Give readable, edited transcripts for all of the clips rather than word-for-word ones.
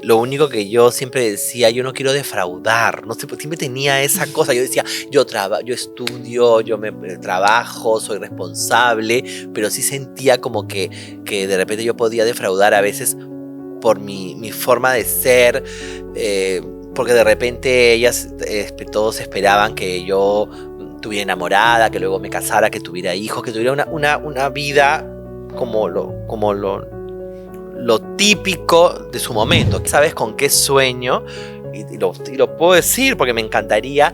Lo único que yo siempre decía, yo no quiero defraudar, no sé, siempre tenía esa cosa. Yo decía, yo estudio, yo me trabajo, soy responsable, pero sí sentía como que de repente yo podía defraudar a veces por mi forma de ser, porque de repente ellas, todos esperaban que yo estuviera enamorada, que luego me casara, que tuviera hijos, que tuviera una vida como lo típico de su momento. ¿Sabes con qué sueño? Y lo puedo decir porque me encantaría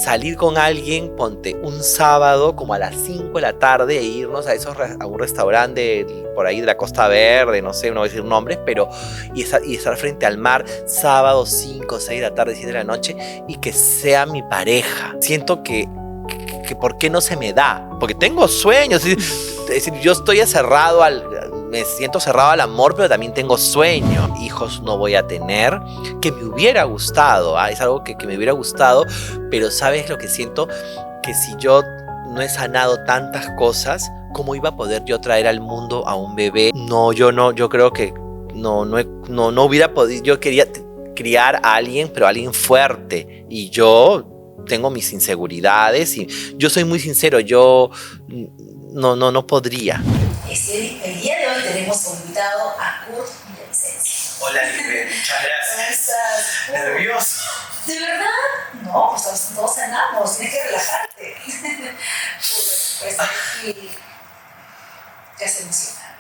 salir con alguien, ponte un sábado como a las 5 de la tarde e irnos a un restaurante por ahí de la Costa Verde, no sé, no voy a decir nombres, pero y estar frente al mar sábado 5, 6 de la tarde, 7 de la noche y que sea mi pareja. Siento que ¿por qué no se me da? Porque tengo sueños, es decir, yo estoy me siento cerrado al amor, pero también tengo sueños. Hijos no voy a tener, que me hubiera gustado, es algo que me hubiera gustado, pero ¿sabes lo que siento? Que si yo no he sanado tantas cosas, ¿cómo iba a poder yo traer al mundo a un bebé? Yo creo que no hubiera podido. Yo quería criar a alguien, pero a alguien fuerte, y yo tengo mis inseguridades y yo soy muy sincero, yo no podría. El día de hoy tenemos como invitado a Kurt Villavicencio. Hola, Libre, muchas gracias. ¿Nervioso? ¿De verdad? No, pues todos sanamos, tienes que relajarte. por estar aquí, te hace emocionar.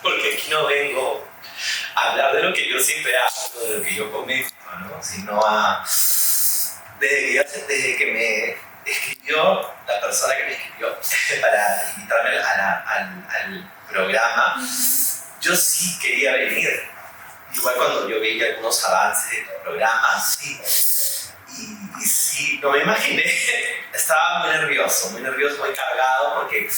Porque aquí no vengo a hablar de lo que yo siempre hago, de lo que yo comento, ¿no? Sino desde que me escribió la persona que me escribió para invitarme al programa, yo sí quería venir. Igual cuando yo veía algunos avances de tu programa, sí. Y sí, no me imaginé. Estaba muy nervioso, muy cargado, porque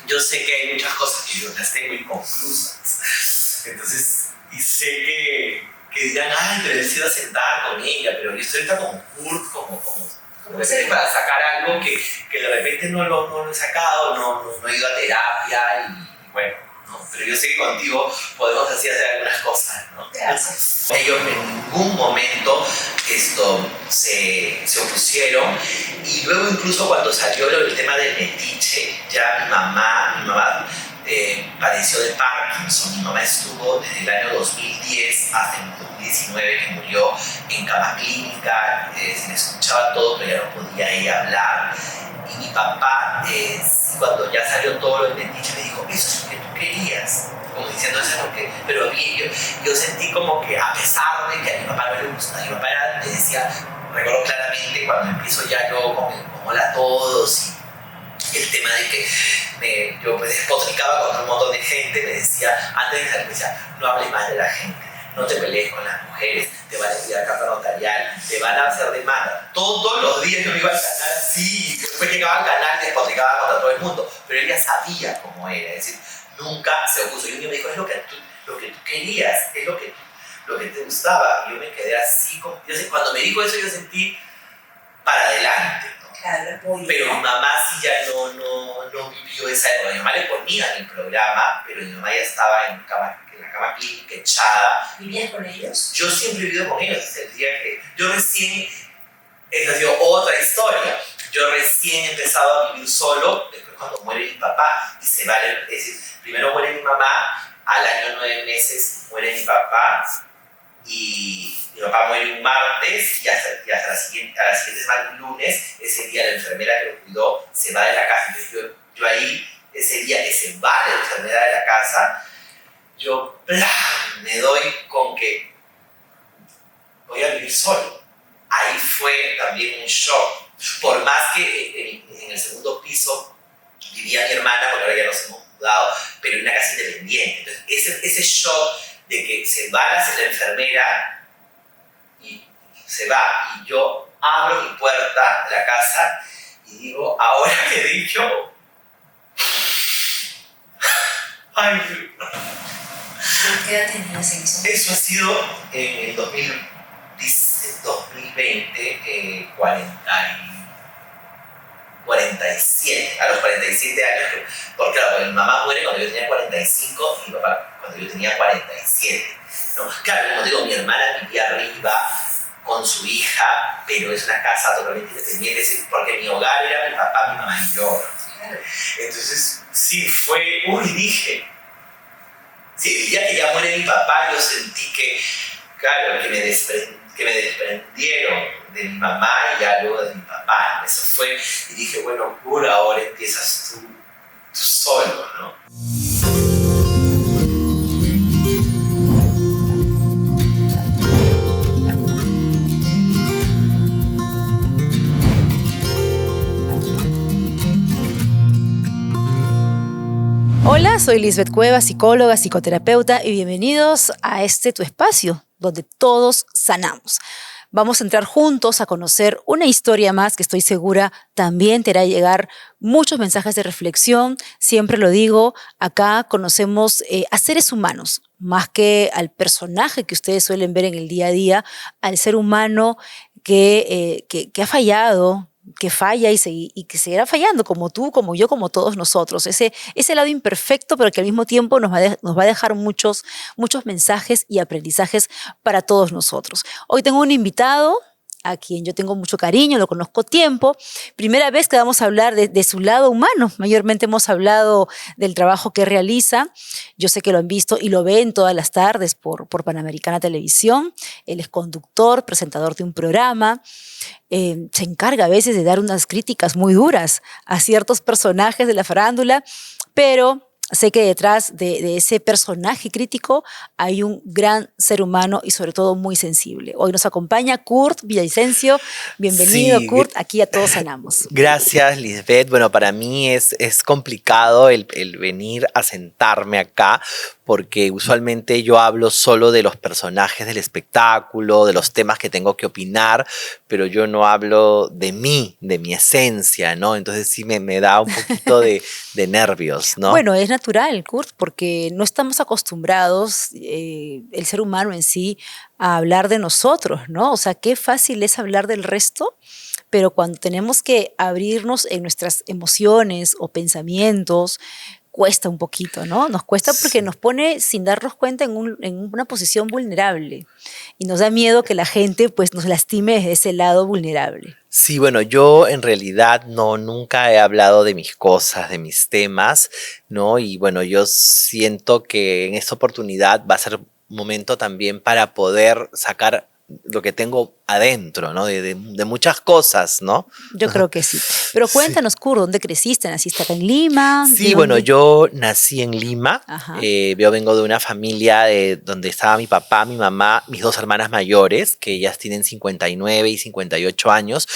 yo sé que hay muchas cosas que yo las tengo inconclusas. Entonces, y sé que dirán, ay, pero he sido a sentar con ella, pero yo estoy ahorita como Kurt, como para sacar algo que de repente no lo he sacado, no he ido a terapia y bueno, ¿no? Pero yo sé que contigo podemos así hacer algunas cosas, ¿no? Gracias. Ellos en ningún momento se opusieron, y luego incluso cuando salió el tema del metiche, ya mi mamá padeció de Parkinson. Mi mamá estuvo desde el año 2010 hasta el 2019, que murió en cama clínica, se le escuchaba todo, pero ya no podía ella hablar. Y mi papá, cuando ya salió todo el metiche, me dijo, eso es lo que tú querías. Como diciendo, eso es lo que... Pero yo sentí como que, a pesar de que a mi papá no le gusta, mi papá me decía, recuerdo claramente cuando empiezo ya yo como hola a todos, y el tema de que yo pues despotricaba con un montón de gente, me decía, antes de salir, me decía, no hables mal de la gente, no te pelees con las mujeres, te van a enviar carta notarial, te van a hacer demanda. Todos los días yo me iba al canal así, después llegaba al canal y despotricaba contra todo el mundo, pero ella sabía cómo era, es decir, nunca se opuso. Y un día me dijo, es lo que tú querías, es lo que te gustaba. Y yo me quedé así, cuando me dijo eso yo sentí para adelante, ¿no? Claro, pero mi mamá sí ya no vivió esa época. Mi mamá le ponía en el programa, pero mi mamá ya estaba en la cama clínica, echada. ¿Vivías con ellos? Yo siempre he vivido con ellos desde el día que... Esa ha sido otra historia. Yo recién he empezado a vivir solo, después cuando muere mi papá, y se va, es decir, primero muere mi mamá, al año 9 meses muere mi papá, y mi papá muere un martes, y hasta a la siguiente semana, un lunes, ese día la enfermera que lo cuidó se va de la casa. Entonces yo ahí, ese día que se va la enfermera de la casa, yo me doy con que voy a vivir solo. Ahí fue también un shock. Por más que en el segundo piso vivía mi hermana, porque ahora ya nos hemos mudado, pero en una casa independiente. Entonces ese shock de que se va la enfermera y se va, y yo abro mi puerta de la casa y digo, ahora que he dicho, ay, ¿qué edad tenías en eso? Eso ha sido en el 2020, 47, a los 47 años, porque claro, mi mamá muere cuando yo tenía 45 y mi papá cuando yo tenía 47. ¿No? Claro, como digo, mi hermana vivía arriba con su hija, pero es una casa totalmente independiente, porque mi hogar era mi papá, mi mamá y yo. Entonces, sí, dije, sí, el día que ya muere mi papá, yo sentí que, claro, que me desprendieron de mi mamá y ya luego de mi papá. Eso fue, y dije, bueno, ahora empiezas tú solo, ¿no? Hola, soy Lisbeth Cueva, psicóloga, psicoterapeuta, y bienvenidos a tu espacio donde todos sanamos. Vamos a entrar juntos a conocer una historia más que estoy segura también te hará llegar muchos mensajes de reflexión. Siempre lo digo, acá conocemos a seres humanos, más que al personaje que ustedes suelen ver en el día a día, al ser humano que ha fallado, que falla y que seguirá fallando, como tú, como yo, como todos nosotros. Ese lado imperfecto, pero que al mismo tiempo nos va a dejar muchos mensajes y aprendizajes para todos nosotros. Hoy tengo un invitado a quien yo tengo mucho cariño, lo conozco tiempo. Primera vez que vamos a hablar de su lado humano. Mayormente hemos hablado del trabajo que realiza. Yo sé que lo han visto y lo ven todas las tardes por Panamericana Televisión. Él es conductor, presentador de un programa. Se encarga a veces de dar unas críticas muy duras a ciertos personajes de la farándula, pero sé que detrás de ese personaje crítico hay un gran ser humano y sobre todo muy sensible. Hoy nos acompaña Kurt Villavicencio. Bienvenido, sí, Kurt, aquí a Todos Sanamos. Gracias, Lisbeth. Bueno, para mí es complicado el venir a sentarme acá porque usualmente yo hablo solo de los personajes del espectáculo, de los temas que tengo que opinar, pero yo no hablo de mí, de mi esencia, ¿no? Entonces sí me da un poquito de nervios, ¿no? Bueno, es natural, Kurt, porque no estamos acostumbrados, el ser humano en sí, a hablar de nosotros, ¿no? O sea, qué fácil es hablar del resto, pero cuando tenemos que abrirnos en nuestras emociones o pensamientos, cuesta un poquito, ¿no? Nos cuesta porque nos pone, sin darnos cuenta, en una posición vulnerable. Y nos da miedo que la gente pues, nos lastime desde ese lado vulnerable. Sí, bueno, yo en realidad nunca he hablado de mis cosas, de mis temas, ¿no? Y bueno, yo siento que en esta oportunidad va a ser un momento también para poder sacar lo que tengo adentro, ¿no? De muchas cosas, ¿no? Yo creo que sí. Pero cuéntanos, Kurt, ¿dónde creciste? ¿Naciste acá en Lima? Sí, bueno, yo nací en Lima. Yo vengo de una familia donde estaba mi papá, mi mamá, mis dos hermanas mayores, que ellas tienen 59 y 58 años.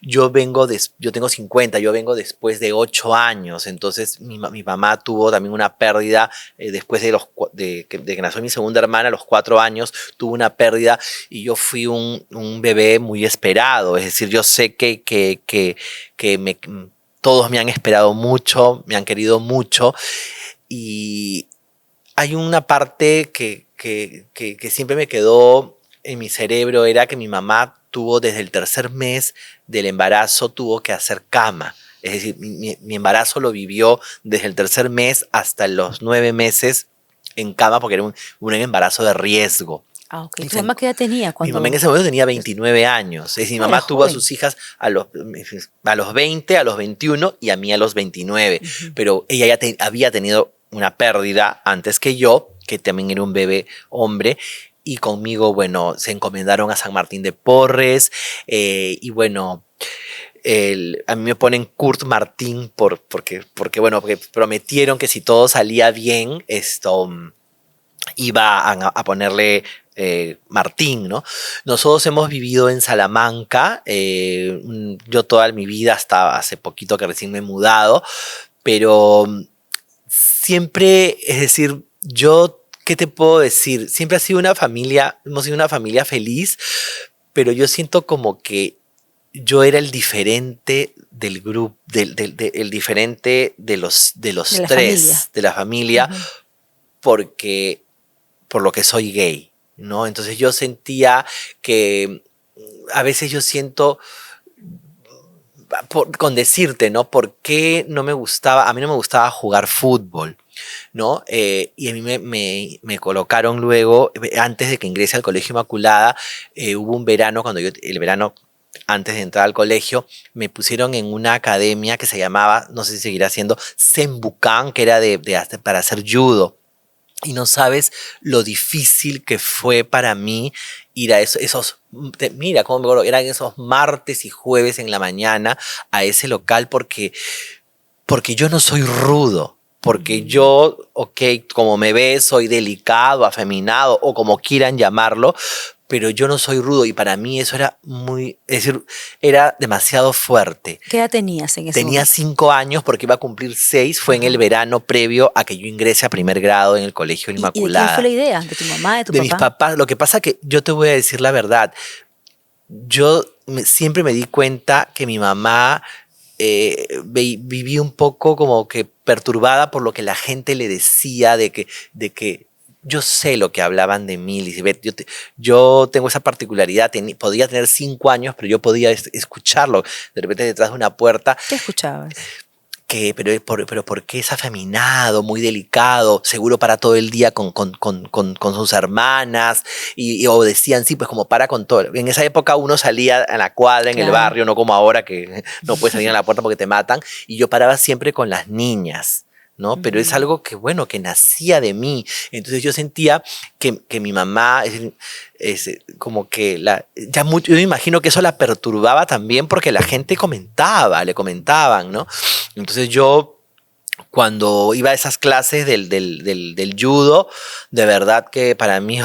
Yo tengo 50, yo vengo después de 8 años. Entonces, mi mamá tuvo también una pérdida después de que nació mi segunda hermana, a los 4 años, tuvo una pérdida y yo fui un bebé muy esperado. Es decir, yo sé que todos me han esperado mucho, me han querido mucho y hay una parte que siempre me quedó en mi cerebro, era que mi mamá tuvo desde el tercer mes del embarazo, tuvo que hacer cama. Es decir, mi embarazo lo vivió desde el tercer mes hasta los 9 meses en cama porque era un embarazo de riesgo. Ah, ok. ¿Tu mamá qué edad tenía? Mi mamá en ese momento tenía 29 años. Es decir, mi mamá tuvo a sus hijas a los 20, a los 21 y a mí a los 29. Pero ella ya había tenido una pérdida antes que yo, que también era un bebé hombre. Y conmigo, bueno, se encomendaron a San Martín de Porres. Y bueno, a mí me ponen Kurt Martín porque prometieron que si todo salía bien, iba a ponerle Martín, ¿no? Nosotros hemos vivido en Salamanca, yo toda mi vida, hasta hace poquito que recién me he mudado, pero siempre, es decir, yo, ¿qué te puedo decir? Siempre hemos sido una familia feliz, pero yo siento como que yo era el diferente del grupo, el diferente de los tres, de la familia, porque por lo que soy gay, ¿no? Entonces yo sentía que a veces yo siento, con decirte, ¿no? ¿Por qué no me gustaba? A mí no me gustaba jugar fútbol, ¿no? Y a mí me colocaron luego, antes de que ingrese al Colegio Inmaculada, hubo un verano, el verano antes de entrar al colegio, me pusieron en una academia que se llamaba, no sé si seguirá siendo, Senbukan, que era para hacer judo. Y no sabes lo difícil que fue para mí ir a mira cómo me acuerdo, eran esos martes y jueves en la mañana a ese local porque yo no soy rudo. Porque yo, como me ves, soy delicado, afeminado o como quieran llamarlo, pero yo no soy rudo y para mí eso era es decir, era demasiado fuerte. ¿Qué edad tenías en ese Tenía momento? 5 años porque iba a cumplir 6, fue en el verano previo a que yo ingrese a primer grado en el Colegio ¿Y de Inmaculada. quién fue la idea? ¿De tu mamá, de tu De papá? mis papás. Lo que pasa que yo te voy a decir la verdad. Yo siempre me di cuenta que mi mamá vivía un poco como que perturbada por lo que la gente le decía de que yo sé lo que hablaban de mí, Lisbeth. Yo tengo esa particularidad. Podía tener 5 años, pero yo podía escucharlo de repente detrás de una puerta. ¿Qué escuchabas? Pero ¿por qué es afeminado, muy delicado, seguro para todo el día con sus hermanas? O decían, sí, pues como para con todo. En esa época uno salía a la cuadra, en el barrio, no como ahora que no puedes salir a la puerta porque te matan. Y yo paraba siempre con las niñas, ¿no? Pero es algo que, bueno, que nacía de mí. Entonces yo sentía que mi mamá, como que yo me imagino que eso la perturbaba también porque la gente le comentaban, ¿no? Entonces yo, cuando iba a esas clases del judo, de verdad que para mí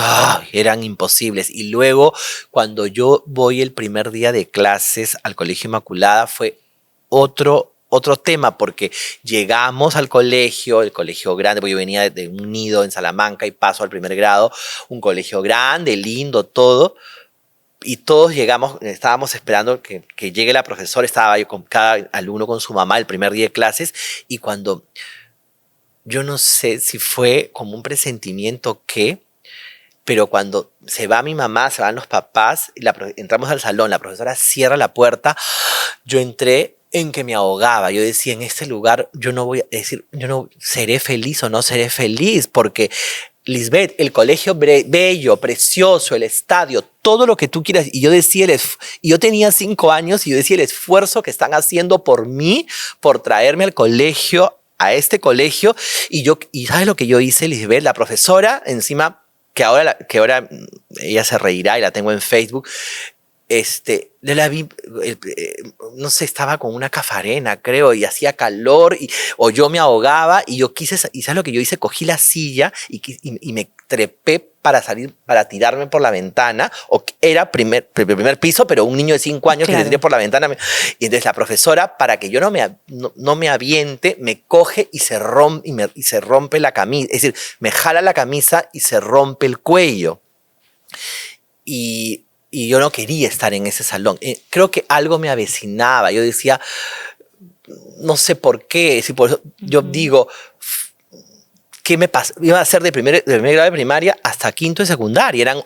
eran imposibles. Y luego, cuando yo voy el primer día de clases al Colegio Inmaculada, fue otro tema, porque llegamos al colegio, el colegio grande, porque yo venía de un nido en Salamanca y paso al primer grado, un colegio grande, lindo, todo. Y todos estábamos esperando que llegue la profesora, estaba yo con cada alumno con su mamá el primer día de clases, y cuando, yo no sé si fue como un presentimiento pero cuando se va mi mamá, se van los papás, entramos al salón, la profesora cierra la puerta, yo entré en que me ahogaba. Yo decía, en este lugar yo no seré feliz o no seré feliz, porque Lisbeth, el colegio bello, precioso, el estadio, todo lo que tú quieras. Y yo decía, y yo tenía 5 años y yo decía el esfuerzo que están haciendo por mí, por traerme al colegio, a este colegio. Y ¿sabes lo que yo hice, Lisbeth? La profesora, encima, que ahora ella se reirá y la tengo en Facebook, yo la vi, no sé, estaba con una cafarena, creo, y hacía calor, o yo me ahogaba, y ¿sabes lo que yo hice? Cogí la silla y me trepé para tirarme por la ventana, era primer piso, pero un niño de 5 años que se tiré por la ventana. Y entonces la profesora, para que yo no me aviente, me coge y se rompe la camisa, es decir, me jala la camisa y se rompe el cuello. Y yo no quería estar en ese salón. Creo que algo me avecinaba. Yo decía, no sé por qué. Por eso yo digo, ¿qué me pasa? Iba a ser de primer grado de primaria hasta quinto de secundaria.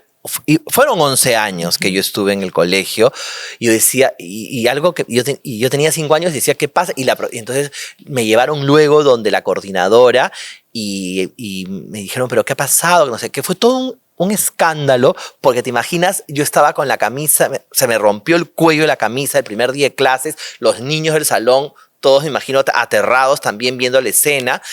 Fueron 11 años que yo estuve en el colegio. Y yo decía, yo tenía 5 años y decía, ¿qué pasa? Y entonces me llevaron luego donde la coordinadora y me dijeron, ¿pero qué ha pasado? No sé qué. Fue todo un escándalo, porque te imaginas, yo estaba con la camisa, se me rompió el cuello de la camisa el primer día de clases, los niños del salón, todos me imagino aterrados también viendo la escena,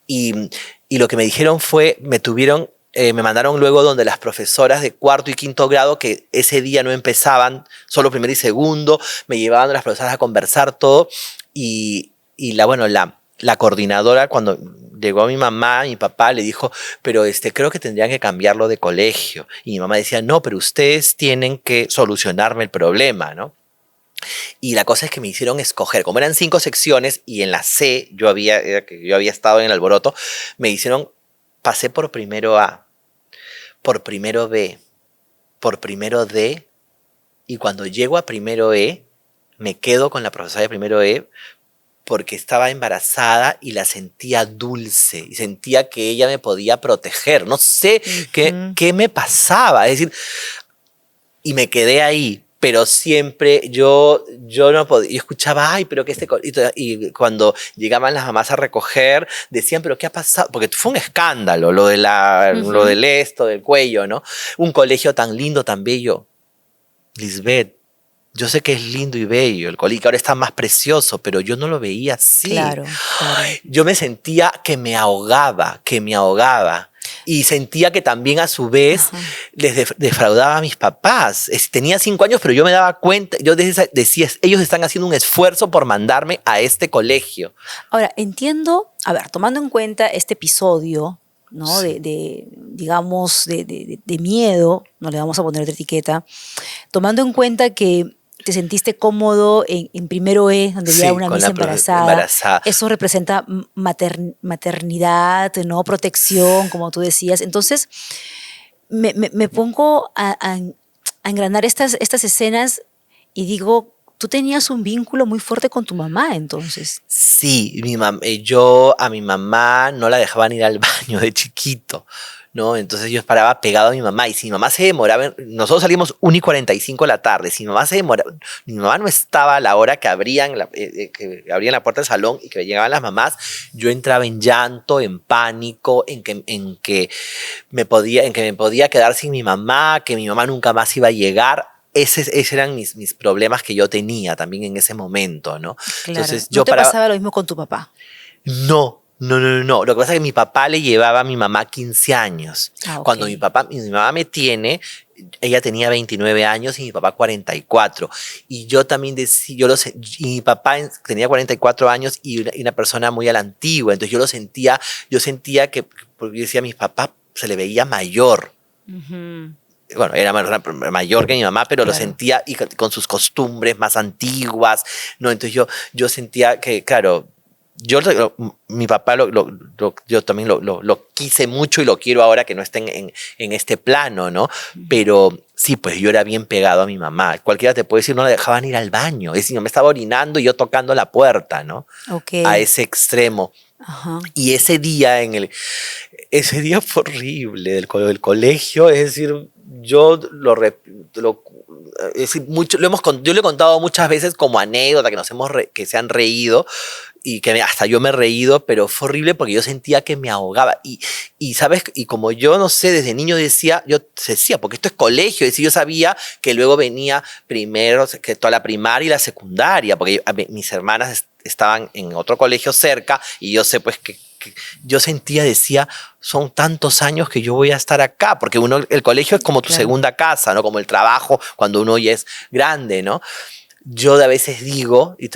y lo que me dijeron fue, me mandaron luego donde las profesoras de 4º y 5º grado, que ese día no empezaban, solo primero y segundo, me llevaban a las profesoras a conversar todo, y la coordinadora, cuando llegó mi mamá, mi papá le dijo, pero creo que tendrían que cambiarlo de colegio. Y mi mamá decía, no, pero ustedes tienen que solucionarme el problema, ¿no? Y la cosa es que me hicieron escoger, como eran 5 secciones y en la C yo había estado en el alboroto, pasé por primero A, por primero B, por primero D, y cuando llego a primero E, me quedo con la profesora de primero E, porque estaba embarazada y la sentía dulce y sentía que ella me podía proteger. No sé qué me pasaba. Es decir, y me quedé ahí. pero siempre yo no podía, yo escuchaba, ay, pero que y cuando llegaban las mamás a recoger, decían, pero ¿qué ha pasado? Porque fue un escándalo lo lo del esto, del cuello, ¿no? Un colegio tan lindo, tan bello. Lisbeth, yo sé que es lindo y bello, el colegio ahora está más precioso, pero yo no lo veía así. Claro. Yo me sentía que me ahogaba. Y sentía que también a su vez les defraudaba a mis papás. Tenía 5 años, pero yo me daba cuenta, yo decía, ellos están haciendo un esfuerzo por mandarme a este colegio. Ahora, entiendo, a ver, tomando en cuenta este episodio, ¿no? Sí. Digamos, de miedo, no le vamos a poner otra etiqueta, tomando en cuenta que te sentiste cómodo en primero E, donde había una misa embarazada. Eso representa maternidad, ¿no? Protección, como tú decías. Entonces, me pongo a engranar estas escenas y digo, tú tenías un vínculo muy fuerte con tu mamá, entonces. Sí, yo a mi mamá no la dejaban ir al baño de chiquito, ¿no? Entonces yo paraba pegado a mi mamá y si mi mamá se demoraba, nosotros salimos 1:45 de la tarde, si mi mamá se demoraba, mi mamá no estaba a la hora que abrían la puerta del salón y que llegaban las mamás, yo entraba en llanto, en pánico, en que me podía quedar sin mi mamá, que mi mamá nunca más iba a llegar. Esos eran mis problemas que yo tenía también en ese momento, ¿no? Claro. Entonces, ¿No te pasaba lo mismo con tu papá? No. Lo que pasa es que mi papá le llevaba a mi mamá 15 años. Okay. Cuando mi mamá me tiene, ella tenía 29 años y mi papá 44. Y yo también decía, y mi papá tenía 44 años y una persona muy a la antigua. Entonces yo sentía que, porque yo decía, a mi papá se le veía mayor. Bueno, era mayor que mi mamá, pero claro, lo sentía y con sus costumbres más antiguas, ¿no? Entonces yo sentía que, claro, mi papá yo también lo quise mucho y lo quiero ahora que no esté en este plano, ¿no? Pero sí, pues yo era bien pegado a mi mamá. Cualquiera te puede decir, no la dejaban ir al baño. Es decir, me estaba orinando y yo tocando la puerta, ¿no? Okay. A ese extremo. Y ese día fue horrible del colegio, es decir, yo yo lo he contado muchas veces como anécdota, que se han reído y que hasta yo me he reído, pero fue horrible porque yo sentía que me ahogaba. Y ¿sabes? Y como yo, no sé, desde niño decía, porque esto es colegio, es decir, yo sabía que luego venía primero que toda la primaria y la secundaria, porque mis hermanas estaban en otro colegio cerca y yo sé pues que yo decía, son tantos años que yo voy a estar acá, porque el colegio es como tu segunda casa, ¿no? Como el trabajo cuando uno ya es grande, ¿no? Yo a veces digo, y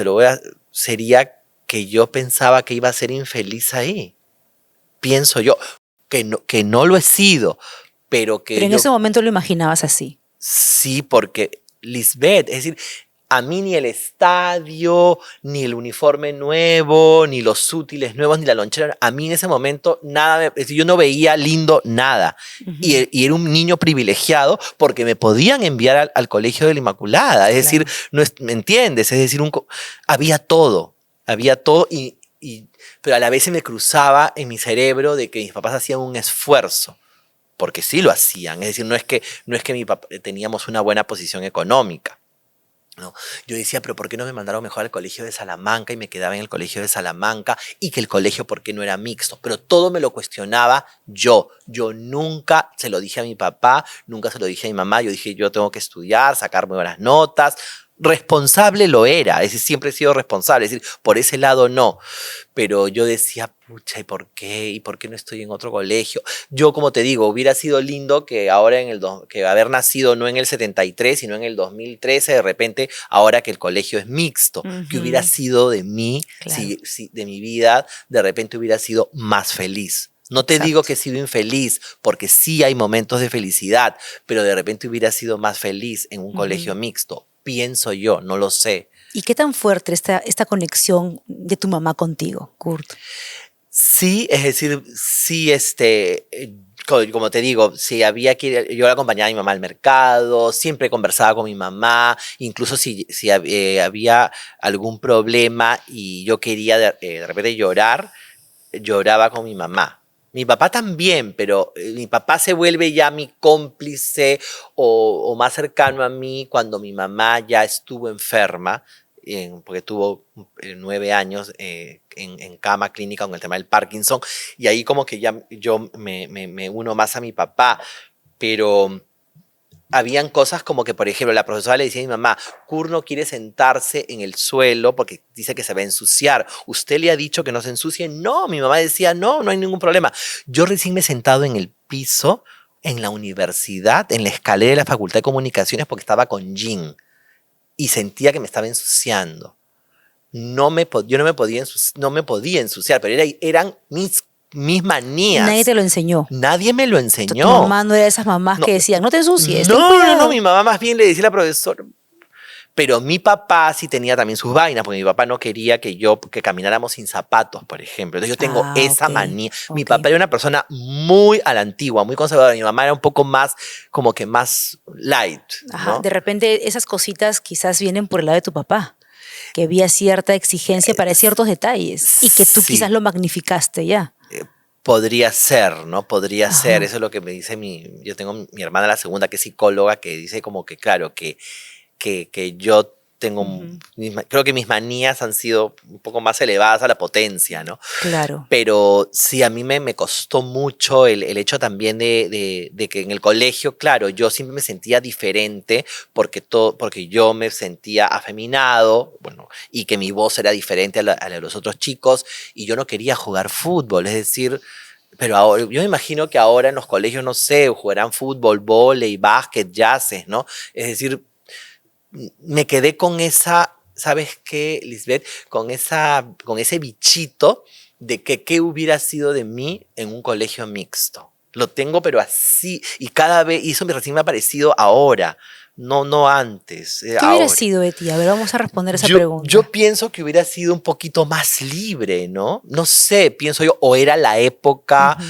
sería que yo pensaba que iba a ser infeliz ahí. Pienso yo, que no lo he sido, pero que Pero en ese momento lo imaginabas así. Sí, porque Lisbeth, es decir, a mí ni el estadio, ni el uniforme nuevo, ni los útiles nuevos, ni la lonchera, a mí en ese momento nada, yo no veía lindo nada. Y era un niño privilegiado porque me podían enviar al colegio de la Inmaculada. Es decir, ¿me entiendes? Es decir, había todo, pero a la vez se me cruzaba en mi cerebro de que mis papás hacían un esfuerzo. Porque sí lo hacían. Es decir, no es que mi papá teníamos una buena posición económica. No, yo decía, pero ¿por qué no me mandaron mejor al colegio de Salamanca y me quedaba en el colegio de Salamanca? Y que el colegio, ¿por qué no era mixto? Pero todo me lo cuestionaba yo. Yo nunca se lo dije a mi papá, nunca se lo dije a mi mamá. Yo dije, yo tengo que estudiar, sacar muy buenas notas. Responsable lo era, es decir, siempre he sido responsable, es decir, por ese lado no. Pero yo decía, pucha, ¿y por qué? ¿Y por qué no estoy en otro colegio? Yo, como te digo, hubiera sido lindo que ahora que haber nacido no en el 73, sino en el 2013, de repente, ahora que el colegio es mixto, que hubiera sido de mí, si de mi vida, de repente hubiera sido más feliz. No te digo que he sido infeliz, porque sí hay momentos de felicidad, pero de repente hubiera sido más feliz en un colegio mixto. Pienso yo, no lo sé. ¿Y qué tan fuerte esta conexión de tu mamá contigo, Kurt? Sí, es decir, sí, como te digo, si había que ir, yo la acompañaba a mi mamá al mercado, siempre conversaba con mi mamá, incluso si había algún problema y yo quería de repente lloraba con mi mamá. Mi papá también, pero mi papá se vuelve ya mi cómplice o más cercano a mí cuando mi mamá ya estuvo enferma, porque tuvo 9 años en cama clínica con el tema del Parkinson, y ahí como que ya yo me uno más a mi papá, pero habían cosas como que, por ejemplo, la profesora le decía a mi mamá, Kurt no quiere sentarse en el suelo porque dice que se va a ensuciar. ¿Usted le ha dicho que no se ensucie? No, mi mamá decía, no, no hay ningún problema. Yo recién me he sentado en el piso en la universidad, en la escalera de la Facultad de Comunicaciones porque estaba con Jean y sentía que me estaba ensuciando. Yo no me podía ensuciar, pero eran mis manías. Nadie te lo enseñó. Nadie me lo Tu enseñó. mamá no era de esas mamás que decían, no te ensucies, ten No, cuidado. mi mamá más bien le decía a la profesora. Pero mi papá sí tenía también sus vainas, porque mi papá no quería que camináramos sin zapatos, por ejemplo. Entonces yo tengo esa Ok, manía. Mi ok. papá era una persona muy a la antigua, muy conservadora. Mi mamá era un poco más, como que más light, Ajá, ¿no? de repente esas cositas quizás vienen por el lado de tu papá, que había cierta exigencia para ciertos detalles y que tú quizás Sí, lo magnificaste ya. podría ser, ¿no? Podría ser. Ajá. Eso es lo que me dice yo tengo mi hermana la segunda, que es psicóloga, que dice como que, claro, que yo tengo, Ujú. creo que mis manías han sido un poco más elevadas a la potencia, ¿no? Claro. Pero sí, a mí me costó mucho el hecho también de que en el colegio, claro, yo siempre me sentía diferente porque yo me sentía afeminado, bueno, y que mi voz era diferente a la de los otros chicos, y yo no quería jugar fútbol, es decir, pero ahora, yo me imagino que ahora en los colegios, no sé, jugarán fútbol, vóley, básquet, jazzes, ¿no? Es decir, me quedé con esa, ¿sabes qué, Lisbeth? Con ese bichito de que qué hubiera sido de mí en un colegio mixto. Lo tengo, pero así, y cada vez, y eso recién me ha parecido ahora, no antes, ¿Qué hubiera ahora. sido de ti? A ver, vamos a responder esa Yo pregunta. pienso que hubiera sido un poquito más libre, ¿no? No sé, pienso yo, o era la época, Ujú.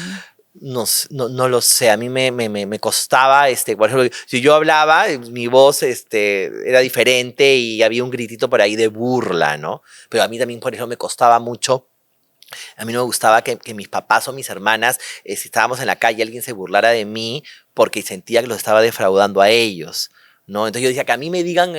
no lo sé, a mí me costaba, por ejemplo, si yo hablaba, mi voz era diferente y había un gritito por ahí de burla, ¿no? Pero a mí también, por ejemplo, me costaba mucho, a mí no me gustaba que mis papás o mis hermanas, si estábamos en la calle, alguien se burlara de mí porque sentía que los estaba defraudando a ellos. ¿No? Entonces yo decía que a mí me digan,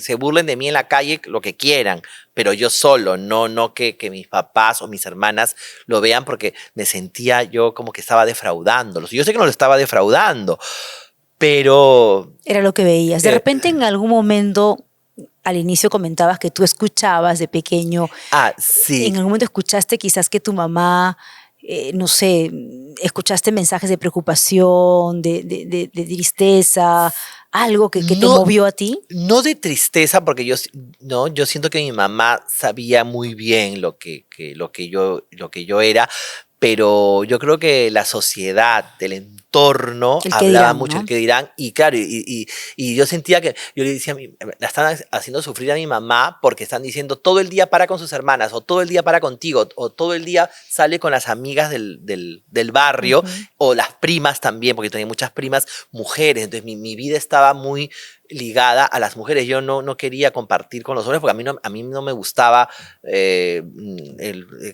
se burlen de mí en la calle lo que quieran, pero yo solo, no que mis papás o mis hermanas lo vean porque me sentía yo como que estaba defraudándolos. Yo sé que no lo estaba defraudando, pero Era lo que veías. De eh, repente en algún momento, al inicio comentabas que tú escuchabas de pequeño, sí, en algún momento escuchaste quizás que tu mamá, no sé, escuchaste mensajes de preocupación, de tristeza, algo que te no, movió a ti. no de tristeza, porque no, yo siento que mi mamá sabía muy bien lo que yo era, pero yo creo que la sociedad, el entorno, El que hablaba dirán, mucho el ¿no? que dirán, y claro, y yo sentía que, yo le decía, la están haciendo sufrir a mi mamá porque están diciendo todo el día para con sus hermanas, o todo el día para contigo, o todo el día sale con las amigas del barrio, Ujú. o las primas también, porque tenía muchas primas mujeres, entonces mi vida estaba muy ligada a las mujeres. Yo no quería compartir con los hombres porque a mí no me gustaba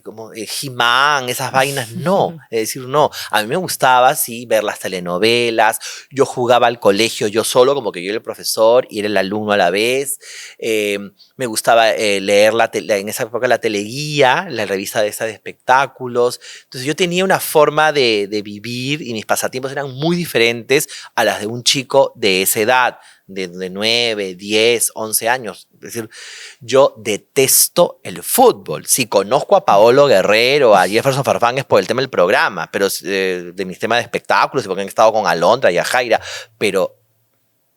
como He-Man, esas vainas, no. Es decir, no. A mí me gustaba, sí, ver las telenovelas. Yo jugaba al colegio yo solo, como que yo era el profesor y era el alumno a la vez. Eh, Me gustaba leer en esa época la teleguía, la revista de esa de espectáculos. Entonces yo tenía una forma de vivir y mis pasatiempos eran muy diferentes a las de un chico de esa edad de 9, 10, 11 años. Es decir, yo detesto el fútbol. Si conozco a Paolo Guerrero, a Jefferson Farfán es por el tema del programa, pero de mis temas de espectáculos y porque han estado con Alondra y a Jaira, pero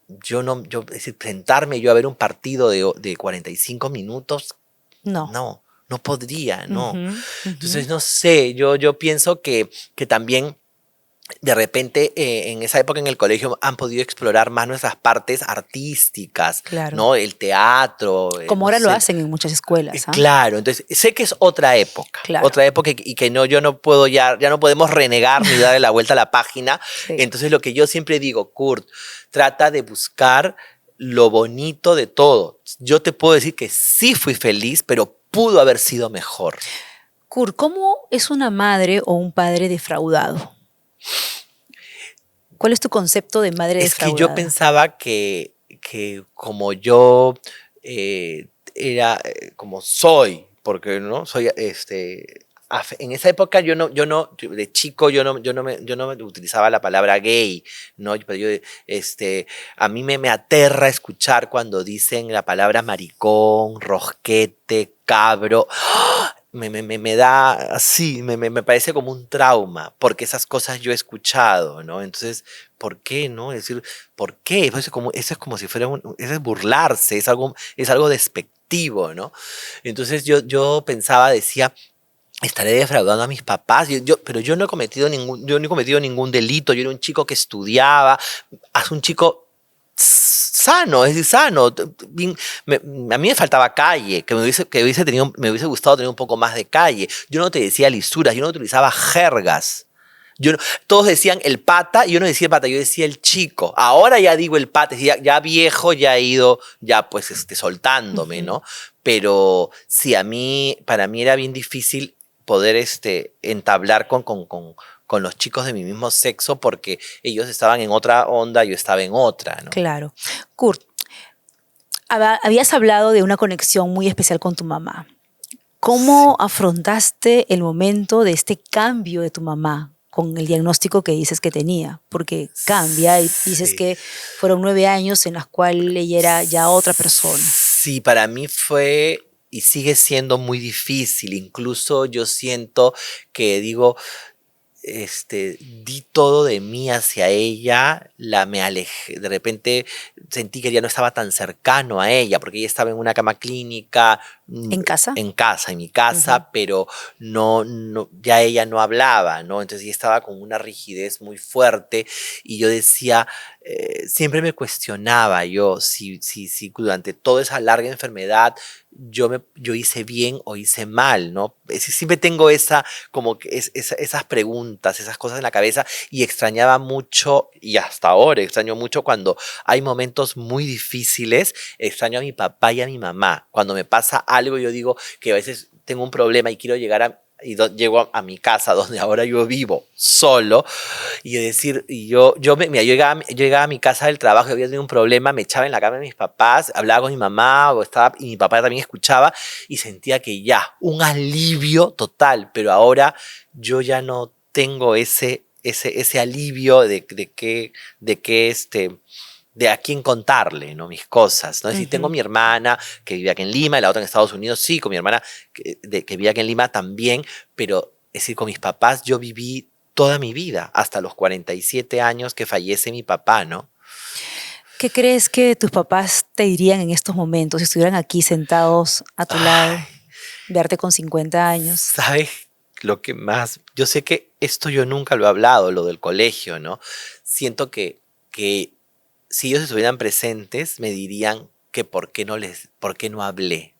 es decir, sentarme yo a ver un partido de 45 minutos, No. no podría, no. Ujú, ujú. Entonces, no sé, yo pienso que también de repente en esa época en el colegio han podido explorar más nuestras partes artísticas, Claro. ¿no? El teatro, Como no ahora lo sé. hacen en muchas escuelas, ¿ah? Claro, entonces sé que es Claro. otra época y que no, yo no puedo ya no podemos renegar ni darle la vuelta a la página. Sí. Entonces lo que yo siempre digo, Kurt, trata de buscar lo bonito de todo. Yo te puedo decir que sí fui feliz, pero pudo haber sido mejor. Kurt, ¿cómo es una madre o un padre defraudado? ¿Cuál es tu concepto de madre Es que defraudada? yo pensaba que como yo era como soy, porque no soy en esa época de chico yo no me utilizaba la palabra gay, no, pero a mí me aterra escuchar cuando dicen la palabra maricón, rosquete, cabro. Me da así, me parece como un trauma, porque esas cosas yo he escuchado, ¿no? Entonces, ¿por qué, no? Es decir, ¿por qué? Eso es como si fuera eso es burlarse, es algo despectivo, ¿no? Entonces yo pensaba, decía, estaré defraudando a mis papás, pero yo no he cometido ningún delito, yo era un chico que estudiaba, haz un chico sano, es decir, sano. A mí me faltaba calle, me hubiese gustado tener un poco más de calle. Yo no te decía lisuras, yo no utilizaba jergas. Todos decían el pata y yo no decía el pata, yo decía el chico. Ahora ya digo el pata, ya viejo, ya he ido, ya pues soltándome, ¿no? Pero sí, para mí era bien difícil poder entablar con los chicos de mi mismo sexo porque ellos estaban en otra onda, yo estaba en otra, ¿no? Claro. Kurt, habías hablado de una conexión muy especial con tu mamá. ¿Cómo afrontaste el momento de este cambio de tu mamá con el diagnóstico que dices que tenía? Porque cambia y dices que fueron 9 años en los cuales ella era ya otra persona. Sí, para mí fue y sigue siendo muy difícil. Incluso yo siento que digo, di todo de mí hacia ella, me alejé, de repente sentí que ya no estaba tan cercano a ella, porque ella estaba en una cama clínica. ¿En casa? En mi casa, pero ya ella no hablaba, ¿no? Entonces ella estaba con una rigidez muy fuerte y yo decía, siempre me cuestionaba yo si durante toda esa larga enfermedad yo hice bien o hice mal, ¿no? Siempre tengo esas preguntas, esas cosas en la cabeza y extrañaba mucho, y hasta ahora extraño mucho cuando hay momentos muy difíciles, extraño a mi papá y a mi mamá. Cuando me pasa algo, yo digo que a veces tengo un problema y quiero llegar llego a mi casa donde ahora yo vivo solo y yo llegaba a mi casa del trabajo y había tenido un problema, me echaba en la cama de mis papás, hablaba con mi mamá y mi papá también escuchaba y sentía que ya, un alivio total, pero ahora yo ya no tengo ese alivio de a quién contarle, ¿no? Mis cosas, ¿no? Es decir, tengo mi hermana que vive aquí en Lima y la otra en Estados Unidos, sí, con mi hermana que vive aquí en Lima también, pero es decir, con mis papás yo viví toda mi vida, hasta los 47 años que fallece mi papá, ¿no? ¿Qué crees que tus papás te dirían en estos momentos si estuvieran aquí sentados a tu lado, verte con 50 años? ¿Sabes lo que más? Yo sé que esto yo nunca lo he hablado, lo del colegio, ¿no? Siento que si ellos estuvieran presentes, me dirían que por qué no hablé.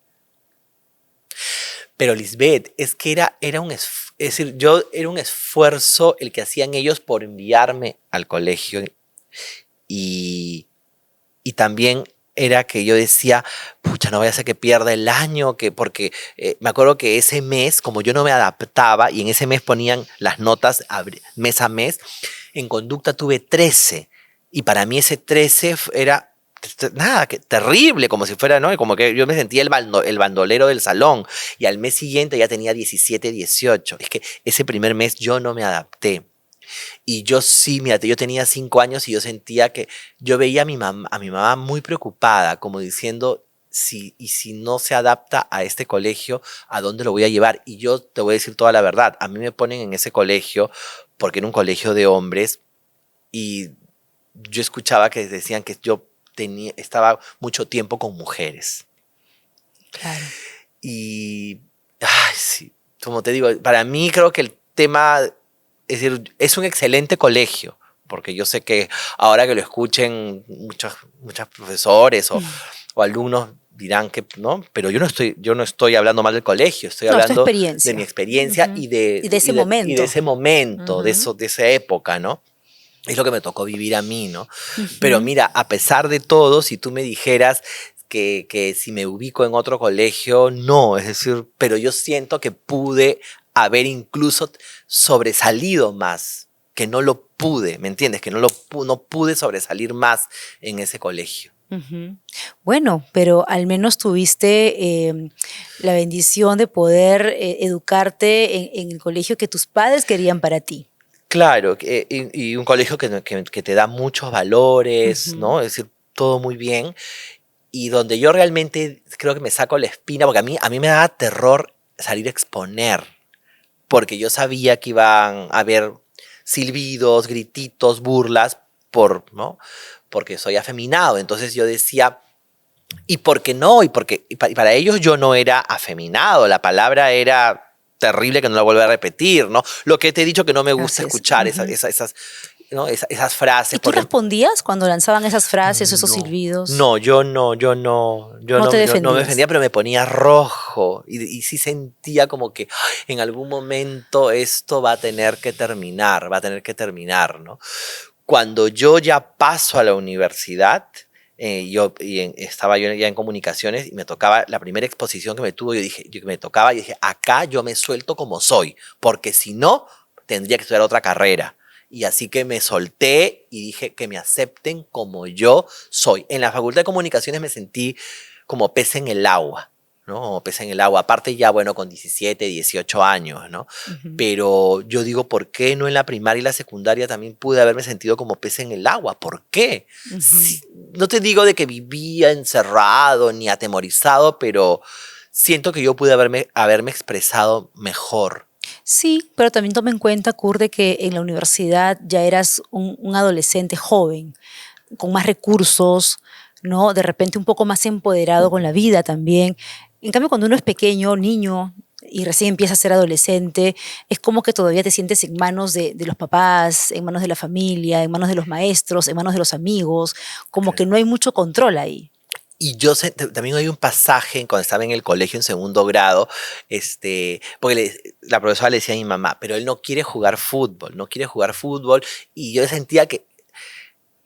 Pero Lisbeth, es que era un esfuerzo el que hacían ellos por enviarme al colegio y también era que yo decía, pucha, no vaya a ser que pierda el año, porque me acuerdo que ese mes, como yo no me adaptaba y en ese mes ponían las notas mes a mes, en conducta tuve 13. Y para mí ese 13 era nada, terrible, como si fuera, ¿no? Como que yo me sentía el bandolero del salón. Y al mes siguiente ya tenía 17, 18. Es que ese primer mes yo no me adapté. Y yo sí, mira, yo tenía 5 años y yo sentía que yo veía a mi mamá muy preocupada, como diciendo, si no se adapta a este colegio, ¿a dónde lo voy a llevar? Y yo te voy a decir toda la verdad. A mí me ponen en ese colegio porque era un colegio de hombres y yo escuchaba que decían que yo estaba mucho tiempo con mujeres. Claro. Y, sí, como te digo, para mí creo que el tema, es decir, es un excelente colegio, porque yo sé que ahora que lo escuchen muchos profesores o alumnos dirán que no, pero yo no estoy hablando mal del colegio, estoy hablando de mi experiencia y de ese momento. Y de ese momento, de esa época, ¿no? Es lo que me tocó vivir a mí, ¿no? Pero mira, a pesar de todo, si tú me dijeras que si me ubico en otro colegio, no, es decir, pero yo siento que pude haber incluso sobresalido más, que no lo pude, ¿me entiendes? Que no pude sobresalir más en ese colegio. Ujú. Bueno, pero al menos tuviste la bendición de poder educarte en el colegio que tus padres querían para ti. Claro, y un colegio que te da muchos valores, Ujú. ¿no? Es decir, todo muy bien. Y donde yo realmente creo que me saco la espina, porque a mí me daba terror salir a exponer, porque yo sabía que iban a haber silbidos, grititos, burlas, ¿no? Porque soy afeminado. Entonces yo decía, ¿y por qué no? Y para ellos yo no era afeminado, la palabra era terrible que no la vuelva a repetir, ¿no? Lo que te he dicho que no me gusta Así es. escuchar Ujú. ¿no? Esas frases, ¿Y tú porque respondías cuando lanzaban esas frases, esos no, silbidos? no, yo No te no me defendías. defendía, pero me ponía rojo y sí sentía como que "Ay, en algún momento esto va a tener que terminar, ¿no? Cuando yo ya paso a la universidad, estaba yo ya en comunicaciones y me tocaba la primera exposición que me tuvo, yo dije, acá yo me suelto como soy, porque si no, tendría que estudiar otra carrera. Y así que me solté y dije que me acepten como yo soy. En la Facultad de Comunicaciones me sentí como pez en el agua, ¿no? Como pez en el agua. Aparte ya, bueno, con 17, 18 años, ¿no? Ujú. Pero yo digo, ¿por qué no en la primaria y la secundaria también pude haberme sentido como pez en el agua? ¿Por qué? Ujú. Sí, no te digo de que vivía encerrado ni atemorizado, pero siento que yo pude haberme expresado mejor. Sí, pero también toma en cuenta, Kurt, de que en la universidad ya eras un adolescente joven, con más recursos, ¿no? De repente un poco más empoderado con la vida también. En cambio, cuando uno es pequeño, niño, y recién empieza a ser adolescente, es como que todavía te sientes en manos de los papás, en manos de la familia, en manos de los maestros, en manos de los amigos, como que no hay mucho control ahí. Y yo sé, también hay un pasaje cuando estaba en el colegio en segundo grado, porque la profesora le decía a mi mamá, pero él no quiere jugar fútbol, no quiere jugar fútbol, y yo sentía que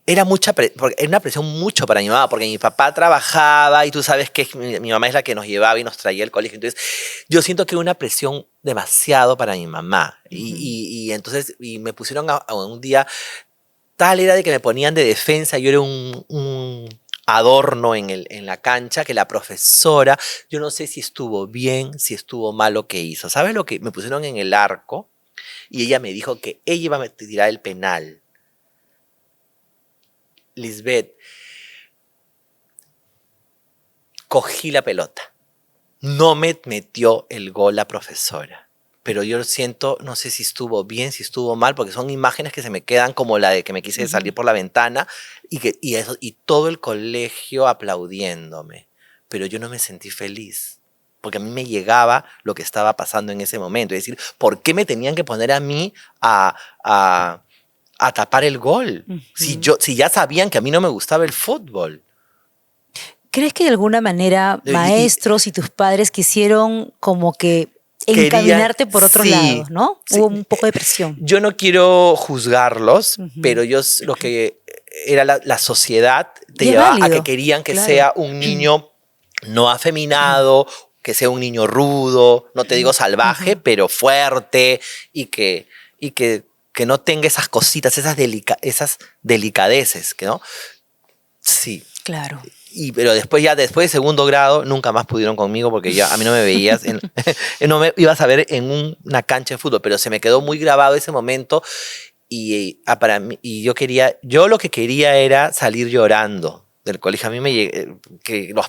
era porque era una presión mucho para mi mamá, porque mi papá trabajaba y tú sabes que mi mamá es la que nos llevaba y nos traía al colegio, entonces yo siento que era una presión demasiado para mi mamá, Ujú. y entonces me pusieron a un día. Tal era de que me ponían de defensa, yo era un adorno en la cancha, que la profesora, yo no sé si estuvo bien, si estuvo mal lo que hizo. ¿Sabes lo que? Me pusieron en el arco y ella me dijo que ella iba a tirar el penal. Lisbeth, cogí la pelota. No me metió el gol la profesora. Pero yo siento, no sé si estuvo bien, si estuvo mal, porque son imágenes que se me quedan como la de que me quise salir Ujú. por la ventana y todo el colegio aplaudiéndome. Pero yo no me sentí feliz, porque a mí me llegaba lo que estaba pasando en ese momento. Es decir, ¿por qué me tenían que poner a mí a, a tapar el gol? Ujú. Si ya sabían que a mí no me gustaba el fútbol. ¿Crees que de alguna manera Y maestros y tus padres quisieron como que querían, encaminarte por otros sí, lados, ¿no? sí. Hubo un poco de presión. Yo no quiero juzgarlos, Ujú. pero lo que era la sociedad te Y es llevaba a que válido, querían que claro. sea un niño no afeminado, que sea un niño rudo, no te digo salvaje, Ujú. pero fuerte y que no tenga esas cositas, esas delicadeces, ¿no? Sí. Claro. Pero después después de segundo grado, nunca más pudieron conmigo porque ya a mí no me veías, no me ibas a ver en una cancha de fútbol, pero se me quedó muy grabado ese momento para mí, yo lo que quería era salir llorando del colegio. A mí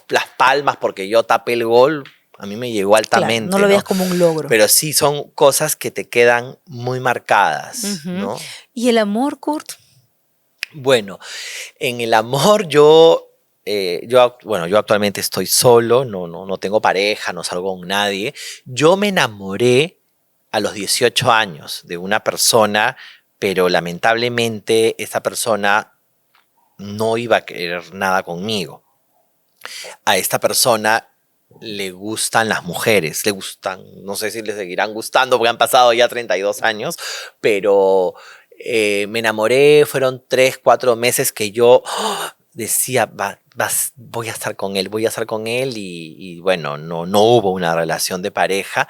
las palmas porque yo tapé el gol, a mí me llegó Claro, no altamente, lo veas ¿no? como un logro. Pero sí son cosas que te quedan muy marcadas, Ujú. ¿no? ¿Y el amor, Kurt? Bueno, en el amor bueno, yo actualmente estoy solo, no tengo pareja, no salgo con nadie. Yo me enamoré a los 18 años de una persona, pero lamentablemente esa persona no iba a querer nada conmigo. A esta persona le gustan las mujeres, le gustan, no sé si le seguirán gustando porque han pasado ya 32 años, pero me enamoré, fueron 3, 4 meses que yo decía, voy a estar con él, y bueno, no hubo una relación de pareja.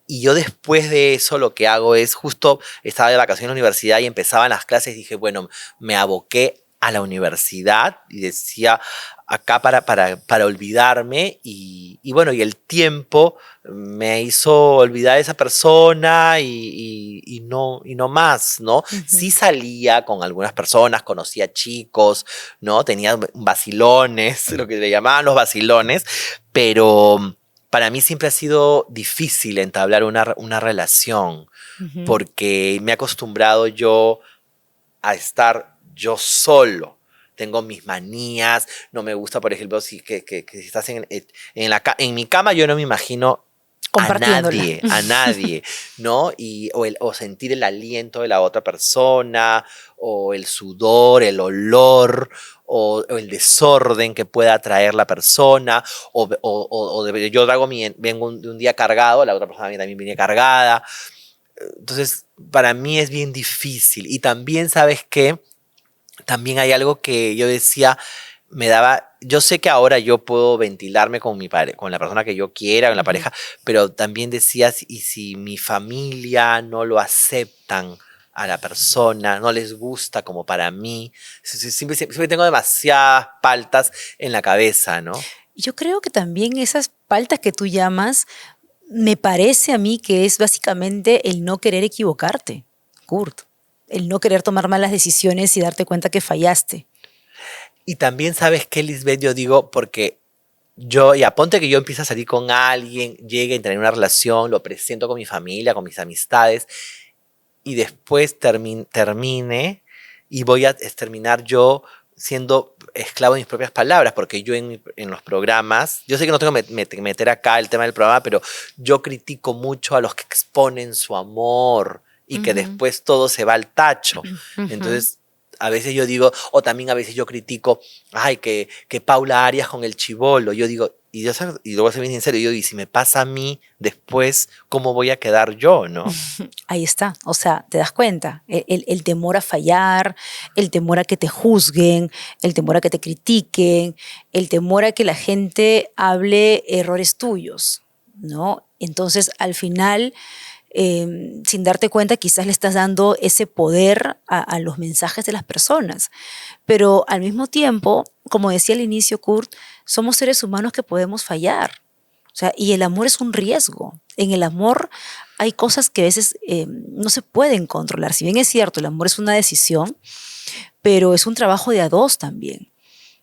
Y yo después de eso lo que hago es, justo estaba de vacaciones en la universidad y empezaban las clases, dije, bueno, me aboqué a la universidad y decía, acá para olvidarme, y bueno, y el tiempo me hizo olvidar a esa persona y no más, ¿no? Sí Ujú. salía con algunas personas, conocía chicos, ¿no? Tenía vacilones, lo que le llamaban los vacilones, pero para mí siempre ha sido difícil entablar una relación Ujú. porque me he acostumbrado yo a estar yo solo. Tengo mis manías, no me gusta, por ejemplo, que si estás en mi cama, yo no me imagino Compartiéndola. a nadie, ¿no? O sentir el aliento de la otra persona, o el sudor, el olor, o el desorden que pueda traer la persona, yo vengo de un día cargado, la otra persona también viene cargada. Entonces, para mí es bien difícil. Y también, ¿sabes qué? También hay algo que yo decía, yo sé que ahora yo puedo ventilarme con la persona que yo quiera, con la Ujú. pareja, pero también decía, y si mi familia no lo aceptan a la persona, no les gusta como para mí, siempre tengo demasiadas paltas en la cabeza, ¿no? Yo creo que también esas paltas que tú llamas, me parece a mí que es básicamente el no querer equivocarte, Kurt. El no querer tomar malas decisiones y darte cuenta que fallaste. Y también, ¿sabes qué, Lisbeth? Yo digo, porque ya ponte que yo empiezo a salir con alguien, llegue a tener una relación, lo presento con mi familia, con mis amistades, y después termine y voy a terminar yo siendo esclavo de mis propias palabras, porque yo en los programas, yo sé que no tengo que meter acá el tema del programa, pero yo critico mucho a los que exponen su amor y que Ujú. después todo se va al tacho. Ujú. Entonces, a veces yo digo, o también a veces yo critico, ay, que Paula Arias con el chibolo. Yo digo, y luego ser bien sincero, yo digo, y si me pasa a mí después, ¿cómo voy a quedar yo, no? Ahí está, o sea, te das cuenta, el temor a fallar, el temor a que te juzguen, el temor a que te critiquen, el temor a que la gente hable errores tuyos, ¿no? Entonces, al final, sin darte cuenta, quizás le estás dando ese poder a los mensajes de las personas. Pero al mismo tiempo, como decía al inicio Kurt, somos seres humanos que podemos fallar. O sea, y el amor es un riesgo. En el amor hay cosas que a veces no se pueden controlar. Si bien es cierto, el amor es una decisión, pero es un trabajo de a dos también.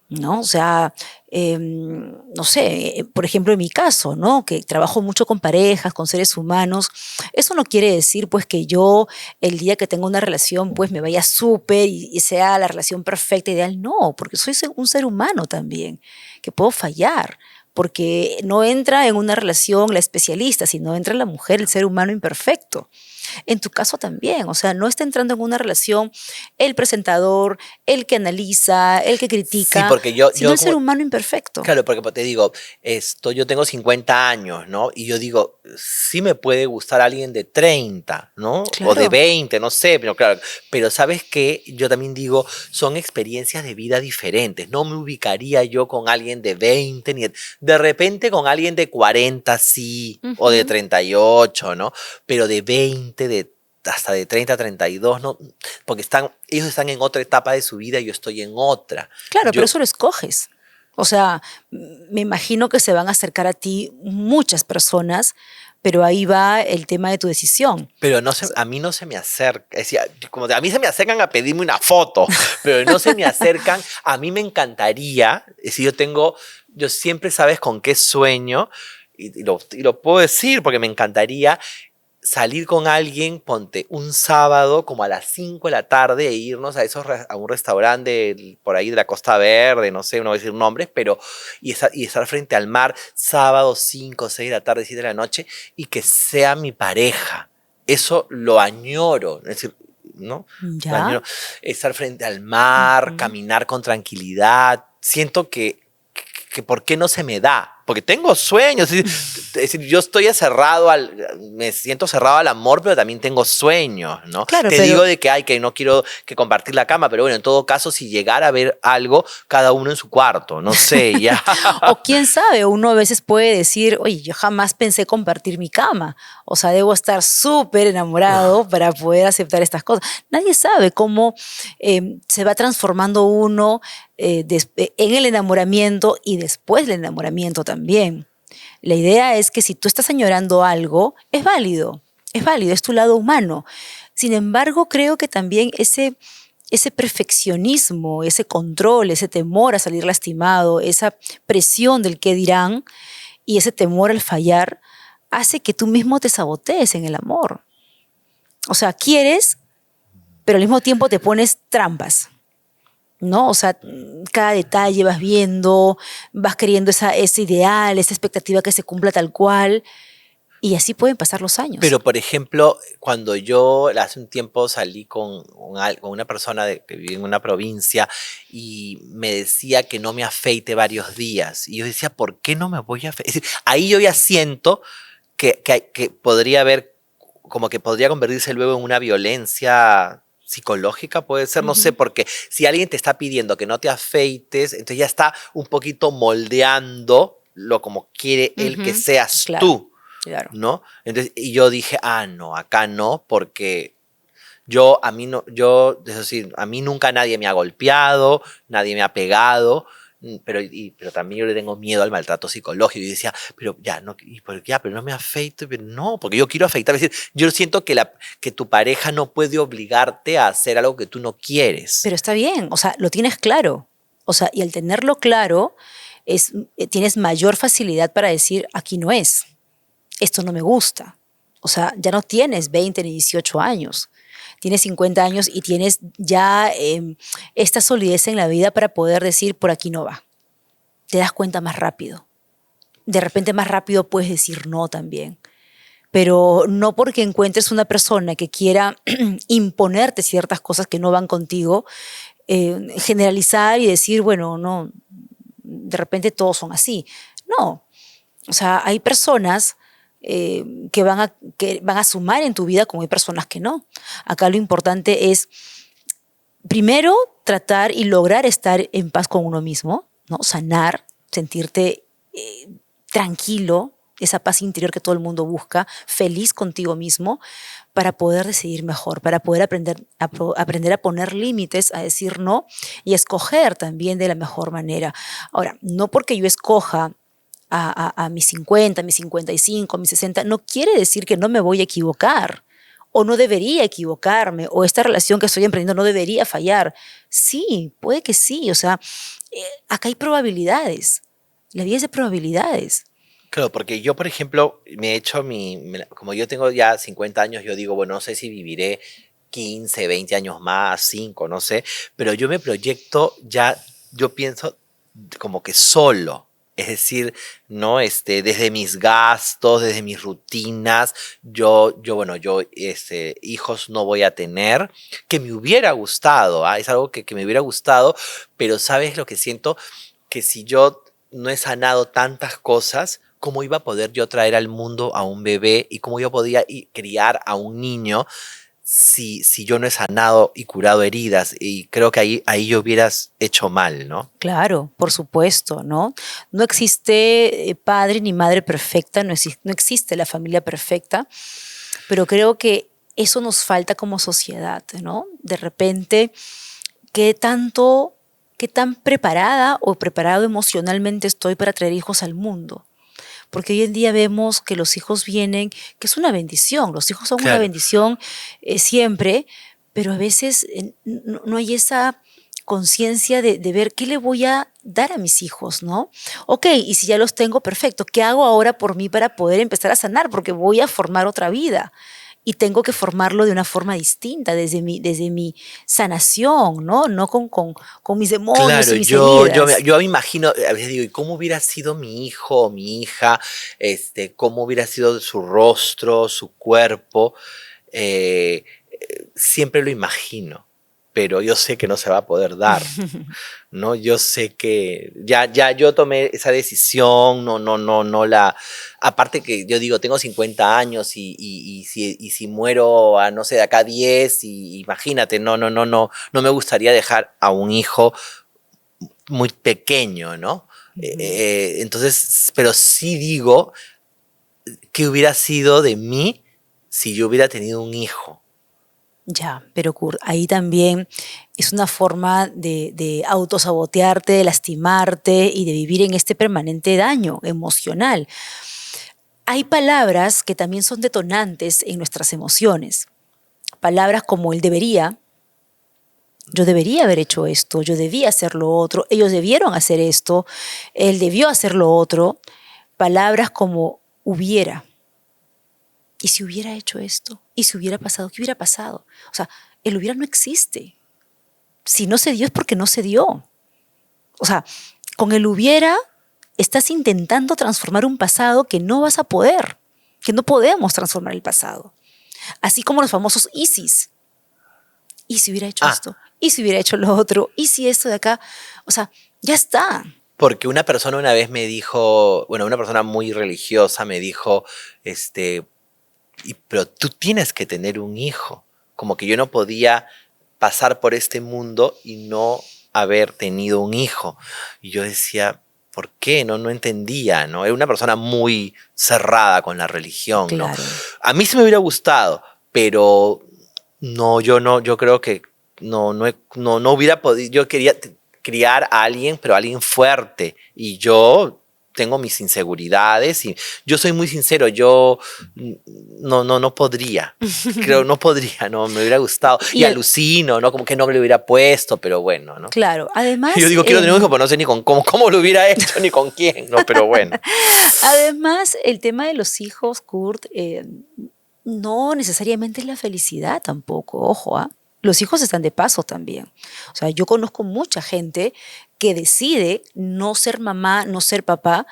¿No? O sea, no sé, por ejemplo, en mi caso, ¿no? Que trabajo mucho con parejas, con seres humanos, eso no quiere decir, pues, que yo el día que tenga una relación, pues, me vaya súper y sea la relación perfecta, ideal. No, porque soy un ser humano también, que puedo fallar, porque no entra en una relación la especialista, sino entra la mujer, el ser humano imperfecto. En tu caso también, o sea, no está entrando en una relación el presentador, el que analiza, el que Sí, critica, porque yo, sino yo el ser como, humano imperfecto. claro, porque te digo, yo tengo 50 años, ¿no? Y yo digo, sí me puede gustar alguien de 30, ¿no? O de Claro. 20, no sé, pero claro, pero ¿sabes qué? Yo también digo, son experiencias de vida diferentes. No me ubicaría yo con alguien de 20, ni de repente con alguien de 40, sí, o de Ujú. 38, ¿no? Pero de 20, hasta de 30, 32, ¿no? Porque ellos están en otra etapa de su vida y yo estoy en otra. Claro, pero Yo, eso lo escoges. O sea, me imagino que se van a acercar a ti muchas personas, pero ahí va el tema de tu decisión. Pero O sea, a mí no se me acerca, es decir, a mí se me acercan a pedirme una foto, pero no se me acercan, a mí me encantaría, es decir, yo siempre sabes con qué sueño, y lo puedo decir porque me encantaría salir con alguien, ponte, un sábado como a las 5 de la tarde e irnos a un restaurante por ahí de la Costa Verde, no sé, no voy a decir nombres, pero y estar frente al mar, sábado 5, 6 de la tarde, 7 de la noche, y que sea mi pareja. Eso lo añoro, es decir, ¿no? Lo ya. añoro. Estar frente al mar, Ujú. caminar con tranquilidad. Siento que ¿por qué no se me da? porque tengo sueños. Es decir, yo estoy me siento cerrado al amor, pero también tengo sueños, ¿no? Claro, Te pero digo de que no quiero que compartir la cama, pero bueno, en todo caso, si llegara a ver algo, cada uno en su cuarto, no sé, ya. o quién sabe, uno a veces puede decir, oye, yo jamás pensé compartir mi cama. O sea, debo estar súper enamorado para poder aceptar estas cosas. Nadie sabe cómo se va transformando uno en el enamoramiento y después del enamoramiento también. La idea es que si tú estás añorando algo, es válido, es tu lado humano. Sin embargo, creo que también ese perfeccionismo, ese control, ese temor a salir lastimado, esa presión del qué dirán y ese temor al fallar, hace que tú mismo te sabotees en el amor. O sea, quieres, pero al mismo tiempo te pones trampas, ¿no? O sea, cada detalle vas viendo, vas queriendo ese ideal, esa expectativa que se cumpla tal cual, y así pueden pasar los años. Pero, por ejemplo, cuando yo hace un tiempo salí con una persona que vive en una provincia y me decía que no me afeite varios días. Y yo decía, ¿por qué no me voy a afeitar? Es decir, ahí yo ya siento que podría haber, como que podría convertirse luego en una violencia psicológica, puede ser, no sé, porque si alguien te está pidiendo que no te afeites, entonces ya está un poquito moldeando lo como quiere él que seas Claro, tú. claro. ¿No? Entonces, y yo dije, no, acá no, porque es decir, a mí nunca nadie me ha golpeado, nadie me ha pegado, pero también yo le tengo miedo al maltrato psicológico. Y decía, pero ya, no, pero no me afeito, pero no, porque yo quiero afeitar. Es decir, yo siento que tu pareja no puede obligarte a hacer algo que tú no quieres. Pero está bien, o sea, lo tienes claro. O sea, y al tenerlo claro, tienes mayor facilidad para decir, aquí no es. Esto no me gusta. O sea, ya no tienes 20 ni 18 años. Tienes 50 años y tienes ya esta solidez en la vida para poder decir, por aquí no va. Te das cuenta más rápido. De repente más rápido puedes decir no también. Pero no porque encuentres una persona que quiera imponerte ciertas cosas que no van contigo, generalizar y decir, bueno, no, de repente todos son así. No. O sea, hay personas que van a sumar en tu vida como hay personas que no. Acá lo importante es, primero, tratar y lograr estar en paz con uno mismo, ¿no? Sanar, sentirte tranquilo, esa paz interior que todo el mundo busca, feliz contigo mismo, para poder decidir mejor, para poder aprender a poner límites, a decir no y escoger también de la mejor manera. Ahora, no porque yo escoja a mis 50, a mis 55, a mis 60, no quiere decir que no me voy a equivocar o no debería equivocarme o esta relación que estoy emprendiendo no debería fallar. Sí, puede que sí, o sea, acá hay probabilidades, la vida es de probabilidades. Claro, porque yo, por ejemplo, me he hecho como yo tengo ya 50 años, yo digo, bueno, no sé si viviré 15, 20 años más, 5, no sé, pero yo me proyecto ya, yo pienso como que solo. Es decir, ¿no? Desde mis gastos, desde mis rutinas, hijos no voy a tener, que me hubiera gustado, es algo que me hubiera gustado, pero ¿sabes lo que siento? Que si yo no he sanado tantas cosas, ¿cómo iba a poder yo traer al mundo a un bebé y cómo yo podía criar a un niño si yo no he sanado y curado heridas? Y creo que ahí yo hubieras hecho mal, ¿no? Claro, por supuesto, ¿no? No existe padre ni madre perfecta, no existe la familia perfecta, pero creo que eso nos falta como sociedad, ¿no? De repente, qué tan preparada o preparado emocionalmente estoy para traer hijos al mundo? Porque hoy en día vemos que los hijos vienen, que es una bendición, los hijos son una bendición siempre, pero a veces no hay esa conciencia de ver qué le voy a dar a mis hijos, ¿no? Ok, y si ya los tengo, perfecto, ¿qué hago ahora por mí para poder empezar a sanar? Porque voy a formar otra vida y tengo que formarlo de una forma distinta, desde mi sanación, ¿no? No con mis demonios Claro, y mis heridas. yo me imagino, a veces digo, ¿y cómo hubiera sido mi hijo o mi hija? ¿Cómo hubiera sido su rostro, su cuerpo? Siempre lo imagino. pero yo sé que no se va a poder dar, ¿no? Yo sé que ya yo tomé esa decisión, no la... Aparte que yo digo, tengo 50 años y si muero a, no sé, de acá a 10, imagínate, no me gustaría dejar a un hijo muy pequeño, ¿no? Entonces, pero sí digo, ¿qué hubiera sido de mí si yo hubiera tenido un hijo? Ya, pero Kurt, ahí también es una forma de autosabotearte, de lastimarte y de vivir en este permanente daño emocional. Hay palabras que también son detonantes en nuestras emociones. Palabras como el debería, yo debería haber hecho esto, yo debía hacer lo otro, ellos debieron hacer esto, él debió hacer lo otro. Palabras como hubiera. ¿Y si hubiera hecho esto? ¿Y si hubiera pasado? ¿Qué hubiera pasado? O sea, el hubiera no existe. Si no se dio es porque no se dio. O sea, con el hubiera estás intentando transformar un pasado que no vas a poder, que no podemos transformar el pasado. Así como los famosos ISIS. ¿Y si hubiera hecho esto? ¿Y si hubiera hecho lo otro? ¿Y si esto de acá? O sea, ya está. Porque una persona una vez me dijo, bueno, una persona muy religiosa me dijo, pero tú tienes que tener un hijo. Como que yo no podía pasar por este mundo y no haber tenido un hijo. Y yo decía, ¿por qué? No entendía, ¿no? Era una persona muy cerrada con la religión, Claro. ¿no? A mí sí me hubiera gustado, pero yo creo que no hubiera podido. Yo quería criar a alguien, pero a alguien fuerte. Y yo tengo mis inseguridades y yo soy muy sincero, yo no podría, creo, no podría, no me hubiera gustado y alucino, ¿no? Como que no me lo hubiera puesto, pero bueno, ¿no? Claro, además... Yo digo, quiero tener un hijo, pero no sé ni con cómo lo hubiera hecho, ni con quién, ¿no? Pero bueno. Además, el tema de los hijos, Kurt, no necesariamente es la felicidad tampoco, ojo, ¿ah? Los hijos están de paso también. O sea, yo conozco mucha gente que decide no ser mamá, no ser papá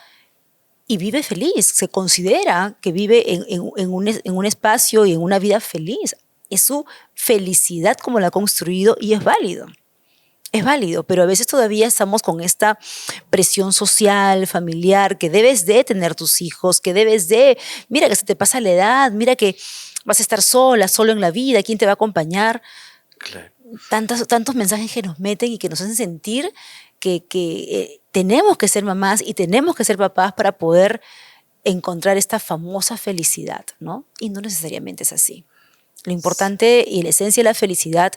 y vive feliz. Se considera que vive en un espacio y en una vida feliz. Es su felicidad como la ha construido y es válido. Es válido, pero a veces todavía estamos con esta presión social, familiar, que debes de tener tus hijos, que debes de, mira que se te pasa la edad, mira que vas a estar sola, solo en la vida, ¿quién te va a acompañar? Claro. Tantos mensajes que nos meten y que nos hacen sentir que tenemos que ser mamás y tenemos que ser papás para poder encontrar esta famosa felicidad, ¿no? Y no necesariamente es así. Lo importante y la esencia de la felicidad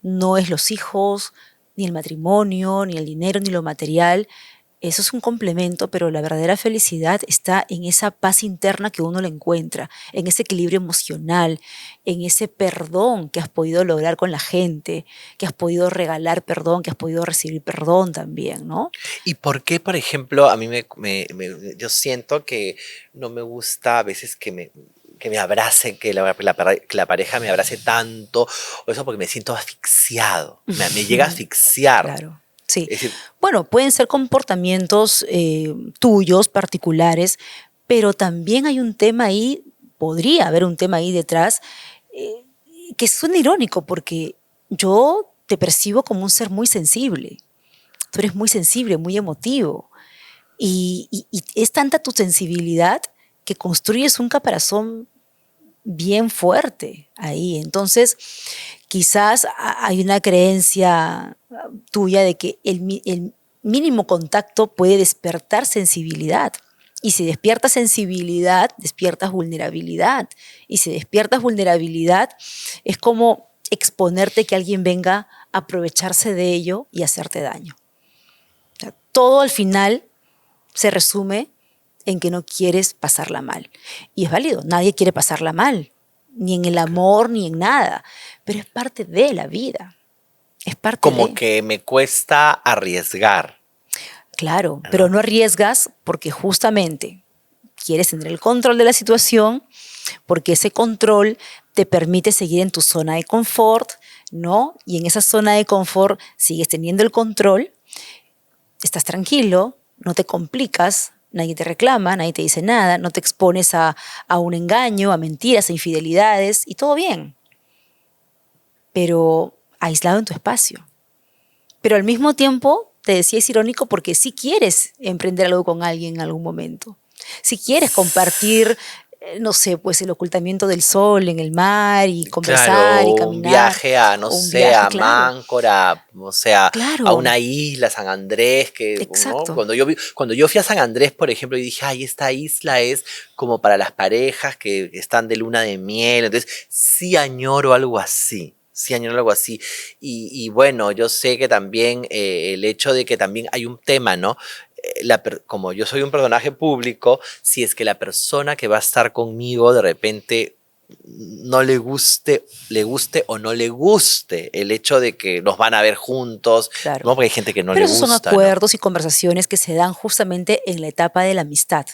no es los hijos, ni el matrimonio, ni el dinero, ni lo material. Eso es un complemento, pero la verdadera felicidad está en esa paz interna que uno le encuentra, en ese equilibrio emocional, en ese perdón que has podido lograr con la gente, que has podido regalar perdón, que has podido recibir perdón también, ¿no? ¿Y por qué, por ejemplo, a mí yo siento que no me gusta a veces que me abrace, que la pareja me abrace tanto, o eso porque me siento asfixiado, me llega a asfixiar. Claro. Sí. Es decir, bueno, pueden ser comportamientos tuyos, particulares, pero también hay un tema ahí, podría haber un tema ahí detrás, que suena irónico porque yo te percibo como un ser muy sensible. Tú eres muy sensible, muy emotivo. Y es tanta tu sensibilidad que construyes un caparazón bien fuerte ahí. Entonces, quizás hay una creencia tuya de que el mínimo contacto puede despertar sensibilidad. Y si despiertas sensibilidad, despiertas vulnerabilidad. Y si despiertas vulnerabilidad, es como exponerte que alguien venga a aprovecharse de ello y hacerte daño. O sea, todo al final se resume en que no quieres pasarla mal. Y es válido, nadie quiere pasarla mal, ni en el amor, ni en nada, pero es parte de la vida. Es parte como que me cuesta arriesgar. Claro, pero no arriesgas porque justamente quieres tener el control de la situación, porque ese control te permite seguir en tu zona de confort, ¿no? Y en esa zona de confort sigues teniendo el control, estás tranquilo, no te complicas, nadie te reclama, nadie te dice nada, no te expones a un engaño, a mentiras, a infidelidades y todo bien. Pero aislado en tu espacio. Pero al mismo tiempo, te decía, es irónico porque sí quieres emprender algo con alguien en algún momento. Si quieres compartir, no sé, pues el ocultamiento del sol en el mar y conversar y Claro, un caminar. viaje a, no O un sé, viaje, a claro. Máncora, o sea, a Claro, una isla, San Andrés, que, ¿no? exacto. Cuando yo fui a San Andrés, por ejemplo, y dije, ay, esta isla es como para las parejas que están de luna de miel. Entonces, sí añoro algo así. Sí, añoro algo así. Y bueno, yo sé que también el hecho de que también hay un tema, ¿no? Como yo soy un personaje público, si es que la persona que va a estar conmigo de repente no le guste o no le guste el hecho de que nos van a ver juntos, Claro. ¿no? Porque hay gente que no Pero le esos son gusta, ¿no? acuerdos y conversaciones que se dan justamente en la etapa de la amistad,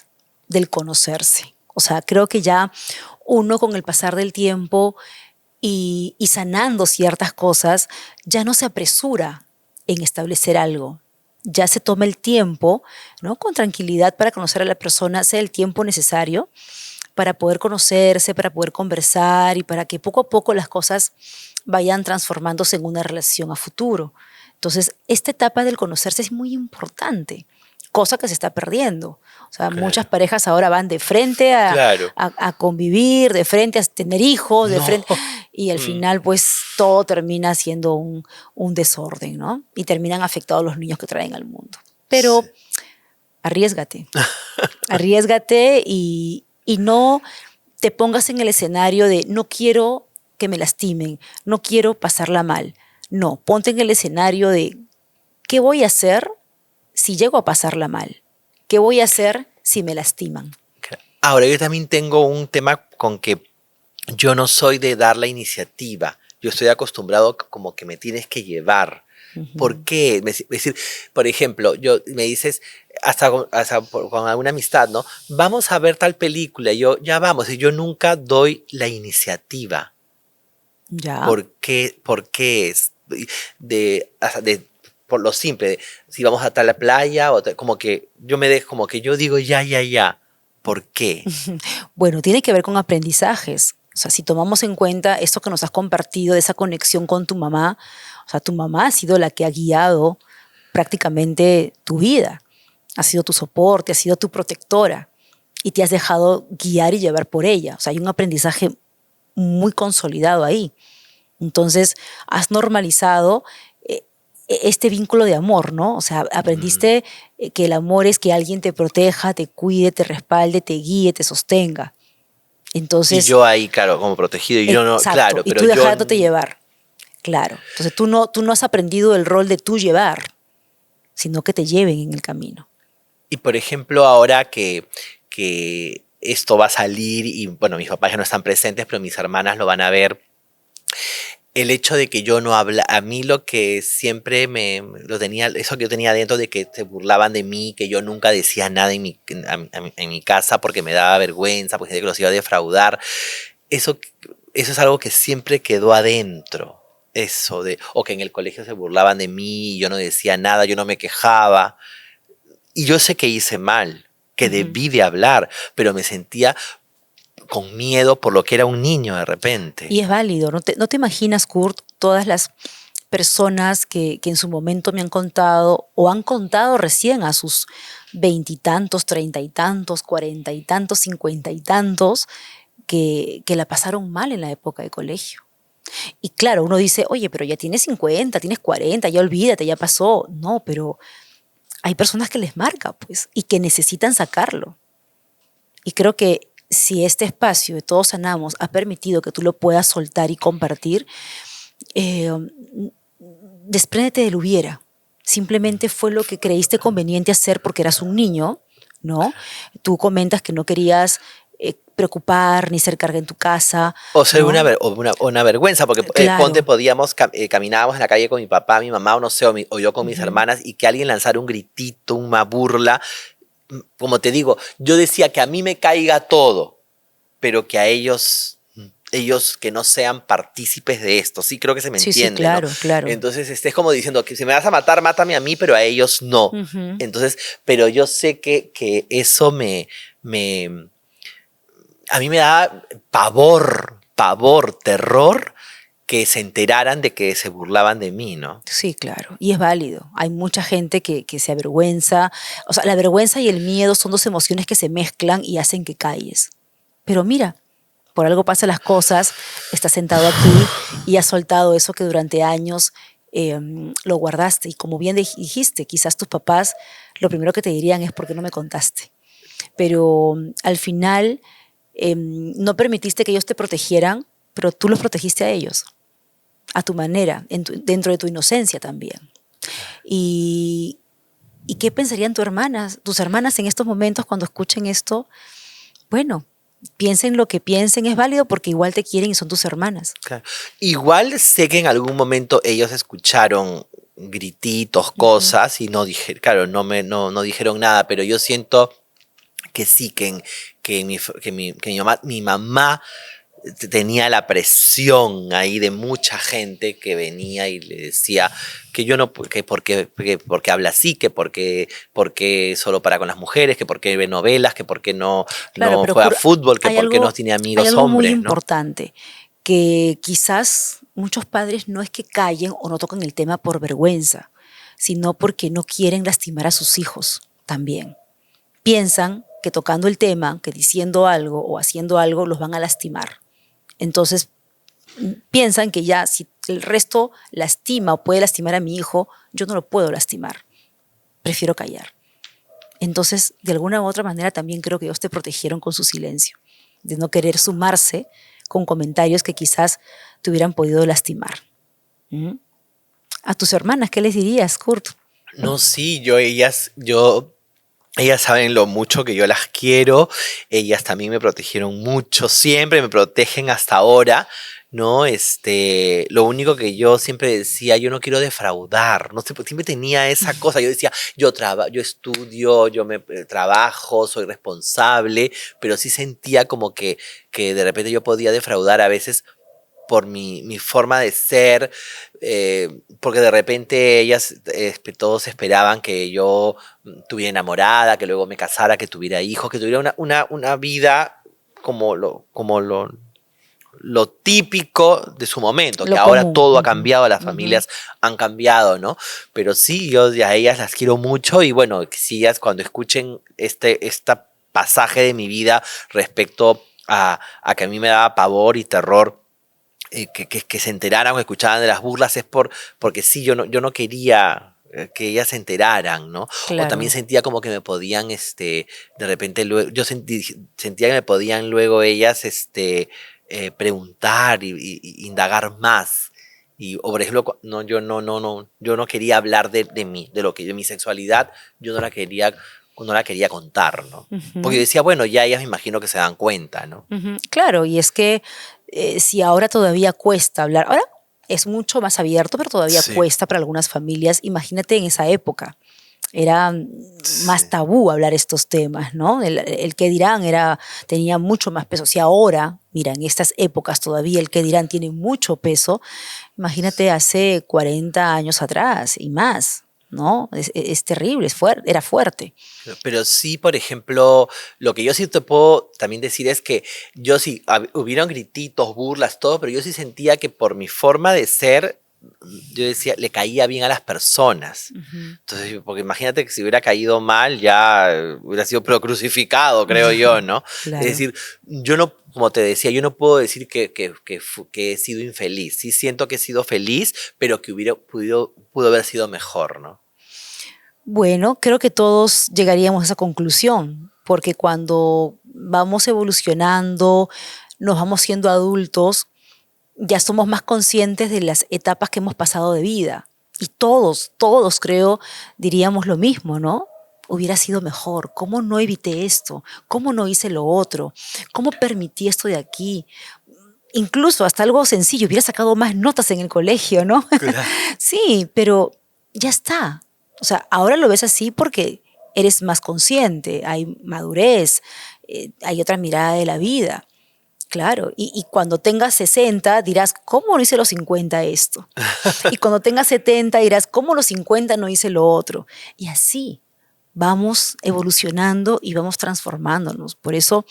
del conocerse. O sea, creo que ya uno con el pasar del tiempo y sanando ciertas cosas, ya no se apresura en establecer algo. Ya se toma el tiempo, ¿no? Con tranquilidad para conocer a la persona, sea el tiempo necesario para poder conocerse, para poder conversar y para que poco a poco las cosas vayan transformándose en una relación a futuro. Entonces, esta etapa del conocerse es muy importante, cosa que se está perdiendo. O sea, muchas Claro, parejas ahora van de frente claro. a convivir, de frente a tener hijos, de No. frente, y al Mm, final pues todo termina siendo un desorden, ¿no? Y terminan afectados los niños que traen al mundo. Pero sí. arriésgate, arriésgate y no te pongas en el escenario de no quiero que me lastimen, no quiero pasarla mal. No, ponte en el escenario de ¿qué voy a hacer si llego a pasarla mal? ¿Qué voy a hacer si me lastiman? Ahora, yo también tengo un tema con que yo no soy de dar la iniciativa. Yo estoy acostumbrado como que me tienes que llevar. ¿Por Ujú. qué? Es decir, por ejemplo, me dices, con alguna amistad, ¿no? Vamos a ver tal película, y yo, ya vamos, y yo nunca doy la iniciativa. Ya. ¿Por qué? ¿Por qué es? Por lo simple, si vamos a tal playa, como que yo me dejo, como que yo digo ya, ya, ya. ¿Por qué? Bueno, tiene que ver con aprendizajes. O sea, si tomamos en cuenta esto que nos has compartido de esa conexión con tu mamá, o sea, tu mamá ha sido la que ha guiado prácticamente tu vida, ha sido tu soporte, ha sido tu protectora y te has dejado guiar y llevar por ella. O sea, hay un aprendizaje muy consolidado ahí. Entonces, has normalizado este vínculo de amor, ¿no? O sea, Mm. aprendiste que el amor es que alguien te proteja, te cuide, te respalde, te guíe, te sostenga. Y Entonces, yo ahí, claro, como protegido, y yo no, exacto, claro, y pero tú yo, dejándote llevar, claro. Entonces, tú no has aprendido el rol de tú llevar, sino que te lleven en el camino. y por ejemplo, ahora que esto va a salir, y bueno, mis papás ya no están presentes, pero mis hermanas lo van a ver. El hecho de que yo no habla, a mí lo que siempre lo tenía, eso que yo tenía dentro de que se burlaban de mí, que yo nunca decía nada en mi casa porque me daba vergüenza, porque sentía que los iba a defraudar, eso, eso es algo que siempre quedó adentro. Eso de, o que en el colegio se burlaban de mí, y yo no decía nada, yo no me quejaba. Y yo sé que hice mal, que Ujú. debí de hablar, pero me sentía con miedo por lo que era un niño de repente. Y es válido, ¿no te imaginas, Kurt, todas las personas que en su momento me han contado o han contado recién a sus veintitantos, treinta y tantos, cuarenta y tantos, cincuenta y tantos, que la pasaron mal en la época de colegio? Y claro, uno dice, oye, pero ya tienes 50, tienes 40, ya olvídate, ya pasó. No, pero hay personas que les marca, pues, y que necesitan sacarlo. Y creo que si este espacio de Todos Sanamos ha permitido que tú lo puedas soltar y compartir, eh, despréndete del hubiera. Simplemente fue lo que creíste conveniente hacer porque eras un niño, ¿no? Tú comentas que no querías preocupar ni ser carga en tu casa, O ser ¿no? una vergüenza, porque ponte, Claro. caminábamos en la calle con mi papá, mi mamá, o no sé, o yo con mis Ujú. hermanas, y que alguien lanzara un gritito, una burla. Como te digo, yo decía que a mí me caiga todo, pero que a ellos que no sean partícipes de esto. Sí, creo que se me Sí, sí, entiende, ¿no? claro, claro. Entonces, es como diciendo que si me vas a matar, mátame a mí, pero a ellos no. Ujú. Entonces, pero yo sé que eso a mí me da pavor, terror, que se enteraran de que se burlaban de mí, ¿no? Sí, claro, y es válido. Hay mucha gente que se avergüenza. O sea, la vergüenza y el miedo son dos emociones que se mezclan y hacen que calles. Pero mira, por algo pasan las cosas, estás sentado aquí y has soltado eso que durante años lo guardaste. Y como bien dijiste, quizás tus papás lo primero que te dirían es ¿por qué no me contaste? Pero al final no permitiste que ellos te protegieran, pero tú los protegiste a ellos, a tu manera, dentro de tu inocencia también. ¿Y qué pensarían tus hermanas en estos momentos cuando escuchen esto? Bueno, piensen lo que piensen, es válido porque igual te quieren y son tus hermanas. Claro. Igual sé que en algún momento ellos escucharon grititos, cosas, y no dijeron, claro, no dijeron nada, pero yo siento que sí, que mi mamá tenía la presión ahí de mucha gente que venía y le decía que yo no, que porque habla así, que porque solo para con las mujeres, que porque ve novelas, que porque Claro, no pero juega fútbol, que hay porque algo, no tiene amigos hay algo muy hombres, ¿no? importante, que quizás muchos padres no es que callen o no tocan el tema por vergüenza, sino porque no quieren lastimar a sus hijos también. Piensan que tocando el tema, que diciendo algo o haciendo algo, los van a lastimar. Entonces, piensan que ya si el resto lastima o puede lastimar a mi hijo, yo no lo puedo lastimar. Prefiero callar. Entonces, de alguna u otra manera, también creo que ellos te protegieron con su silencio, de no querer sumarse con comentarios que quizás te hubieran podido lastimar. ¿Mm? A tus hermanas, ¿qué les dirías, Kurt? No, sí, ellas saben lo mucho que yo las quiero, ellas también me protegieron mucho, siempre me protegen hasta ahora, ¿no? Lo único que yo siempre decía, yo no quiero defraudar, no sé, pues siempre tenía esa cosa, yo decía, yo estudio, trabajo, soy responsable, pero sí sentía como que de repente yo podía defraudar a veces por mi forma de ser, porque de repente todos esperaban que yo estuviera enamorada, que luego me casara, que tuviera hijos, que tuviera una vida como lo típico de su momento, que Lo ahora común. todo ha cambiado, las familias han cambiado, ¿no? Pero sí, yo a ellas las quiero mucho y bueno, si ellas cuando escuchen este pasaje de mi vida respecto a que a mí me daba pavor y terror, que se enteraran o escucharan de las burlas, porque sí, yo no quería que ellas se enteraran, ¿no? Claro. O también sentía como que me podían, de repente, luego, yo sentía que me podían luego ellas, preguntar y indagar más. O por ejemplo, yo no quería hablar de mí, de mi sexualidad, yo no la quería contar, ¿no? Porque yo decía, bueno, ya ellas me imagino que se dan cuenta, ¿no? Claro, y es que si ahora todavía cuesta hablar, ahora es mucho más abierto, pero todavía Sí. cuesta para algunas familias. Imagínate en esa época. Era más tabú hablar estos temas, ¿no? El qué dirán tenía mucho más peso. Si ahora, mira, en estas épocas todavía el qué dirán tiene mucho peso, imagínate hace 40 años atrás y más, ¿no? Es terrible, era fuerte. Pero sí, por ejemplo, lo que yo sí te puedo también decir es que yo sí, hubieron grititos, burlas, todo, pero yo sí sentía que por mi forma de ser, yo decía, le caía bien a las personas. Entonces, porque imagínate que si hubiera caído mal, ya hubiera sido crucificado, creo yo, ¿no? Claro. Es decir, yo no, como te decía, yo no puedo decir que he sido infeliz. Sí siento que he sido feliz, pero que pudo haber sido mejor, ¿no? Bueno, creo que todos llegaríamos a esa conclusión, porque cuando vamos evolucionando, nos vamos siendo adultos, ya somos más conscientes de las etapas que hemos pasado de vida. Y todos creo, diríamos lo mismo, ¿no? Hubiera sido mejor. ¿Cómo no evité esto? ¿Cómo no hice lo otro? ¿Cómo permití esto de aquí? Incluso hasta algo sencillo, hubiera sacado más notas en el colegio, ¿no? Claro. Sí, pero ya está. O sea, ahora lo ves así porque eres más consciente, hay madurez, hay otra mirada de la vida. Claro, y cuando tengas 60 dirás, ¿cómo no hice los 50 esto? Y cuando tengas 70 dirás, ¿cómo los 50 no hice lo otro? Y así vamos evolucionando y vamos transformándonos. Por eso,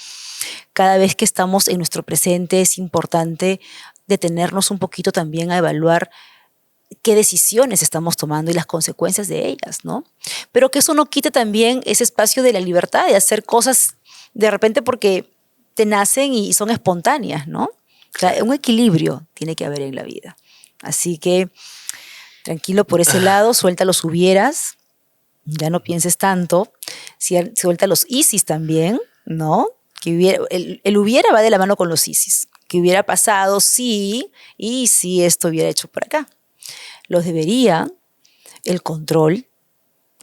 cada vez que estamos en nuestro presente es importante detenernos un poquito también a evaluar qué decisiones estamos tomando y las consecuencias de ellas, ¿no? Pero que eso no quite también ese espacio de la libertad de hacer cosas de repente porque te nacen y son espontáneas, ¿no? O sea, un equilibrio tiene que haber en la vida. Así que tranquilo por ese lado, suelta los hubieras, ya no pienses tanto, suelta los isis también, ¿no? Que el hubiera va de la mano con los isis. Que hubiera pasado sí, y si esto hubiera hecho por acá. Los debería, el control,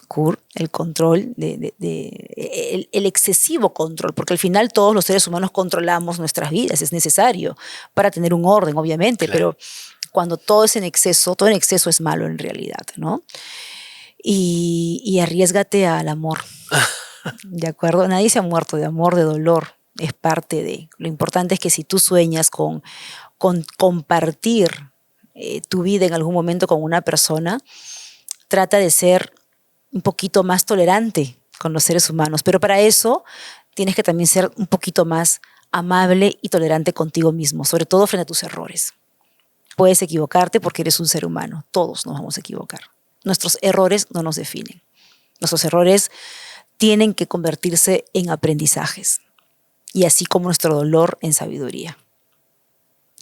Kurt, el control, el excesivo control, porque al final todos los seres humanos controlamos nuestras vidas, es necesario para tener un orden, obviamente, Claro. pero cuando todo en exceso es malo en realidad, ¿no? Y arriésgate al amor, ¿de acuerdo? Nadie se ha muerto de amor, de dolor, es parte de. Lo importante es que si tú sueñas con compartir tu vida en algún momento con una persona, trata de ser un poquito más tolerante con los seres humanos, pero para eso tienes que también ser un poquito más amable y tolerante contigo mismo, sobre todo frente a tus errores. Puedes equivocarte porque eres un ser humano, todos nos vamos a equivocar. Nuestros errores no nos definen. Nuestros errores tienen que convertirse en aprendizajes y así como nuestro dolor en sabiduría.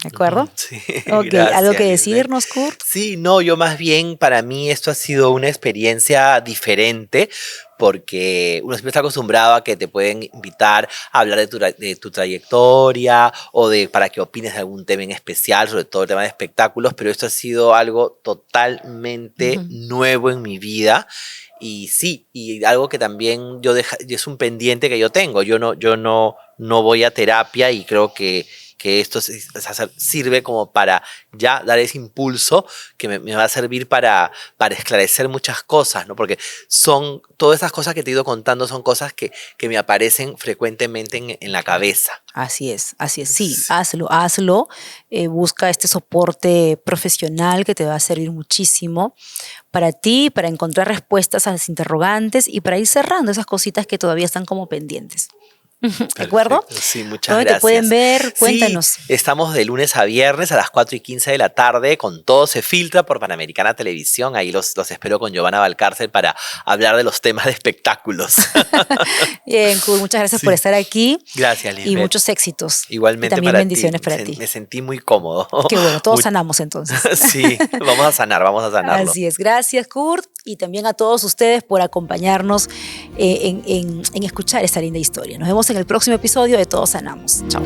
¿De acuerdo? Sí, Ok, gracias, ¿algo que Lisbeth. decirnos, Kurt? Sí, no, yo más bien, para mí esto ha sido una experiencia diferente porque uno siempre está acostumbrado a que te pueden invitar a hablar de tu trayectoria o para que opines de algún tema en especial, sobre todo el tema de espectáculos, pero esto ha sido algo totalmente nuevo en mi vida. Y sí, y algo que también y es un pendiente que yo tengo. Yo no voy a terapia y creo que esto sirve como para ya dar ese impulso que me va a servir para esclarecer muchas cosas, ¿no? Porque todas esas cosas que te he ido contando son cosas que me aparecen frecuentemente en la cabeza. Así es, sí, hazlo, busca este soporte profesional que te va a servir muchísimo para ti, para encontrar respuestas a las interrogantes y para ir cerrando esas cositas que todavía están como pendientes. ¿De acuerdo? Perfecto. Sí, muchas ¿Dónde gracias. te pueden ver? Cuéntanos. Sí, estamos de lunes a viernes a las 4:15 de la tarde con Todo se filtra por Panamericana Televisión. Ahí los espero con Giovanna Valcárcel para hablar de los temas de espectáculos. Bien, cool. Muchas gracias por estar aquí. Gracias, Lisbeth. Y muchos éxitos. Igualmente y también para bendiciones ti. para ti. Me sentí muy cómodo. Qué bueno, todos sanamos entonces. Sí, vamos a sanarlo. Así es. Gracias, Kurt, y también a todos ustedes por acompañarnos en escuchar esta linda historia. Nos vemos en el próximo episodio de Todos Sanamos. Chao.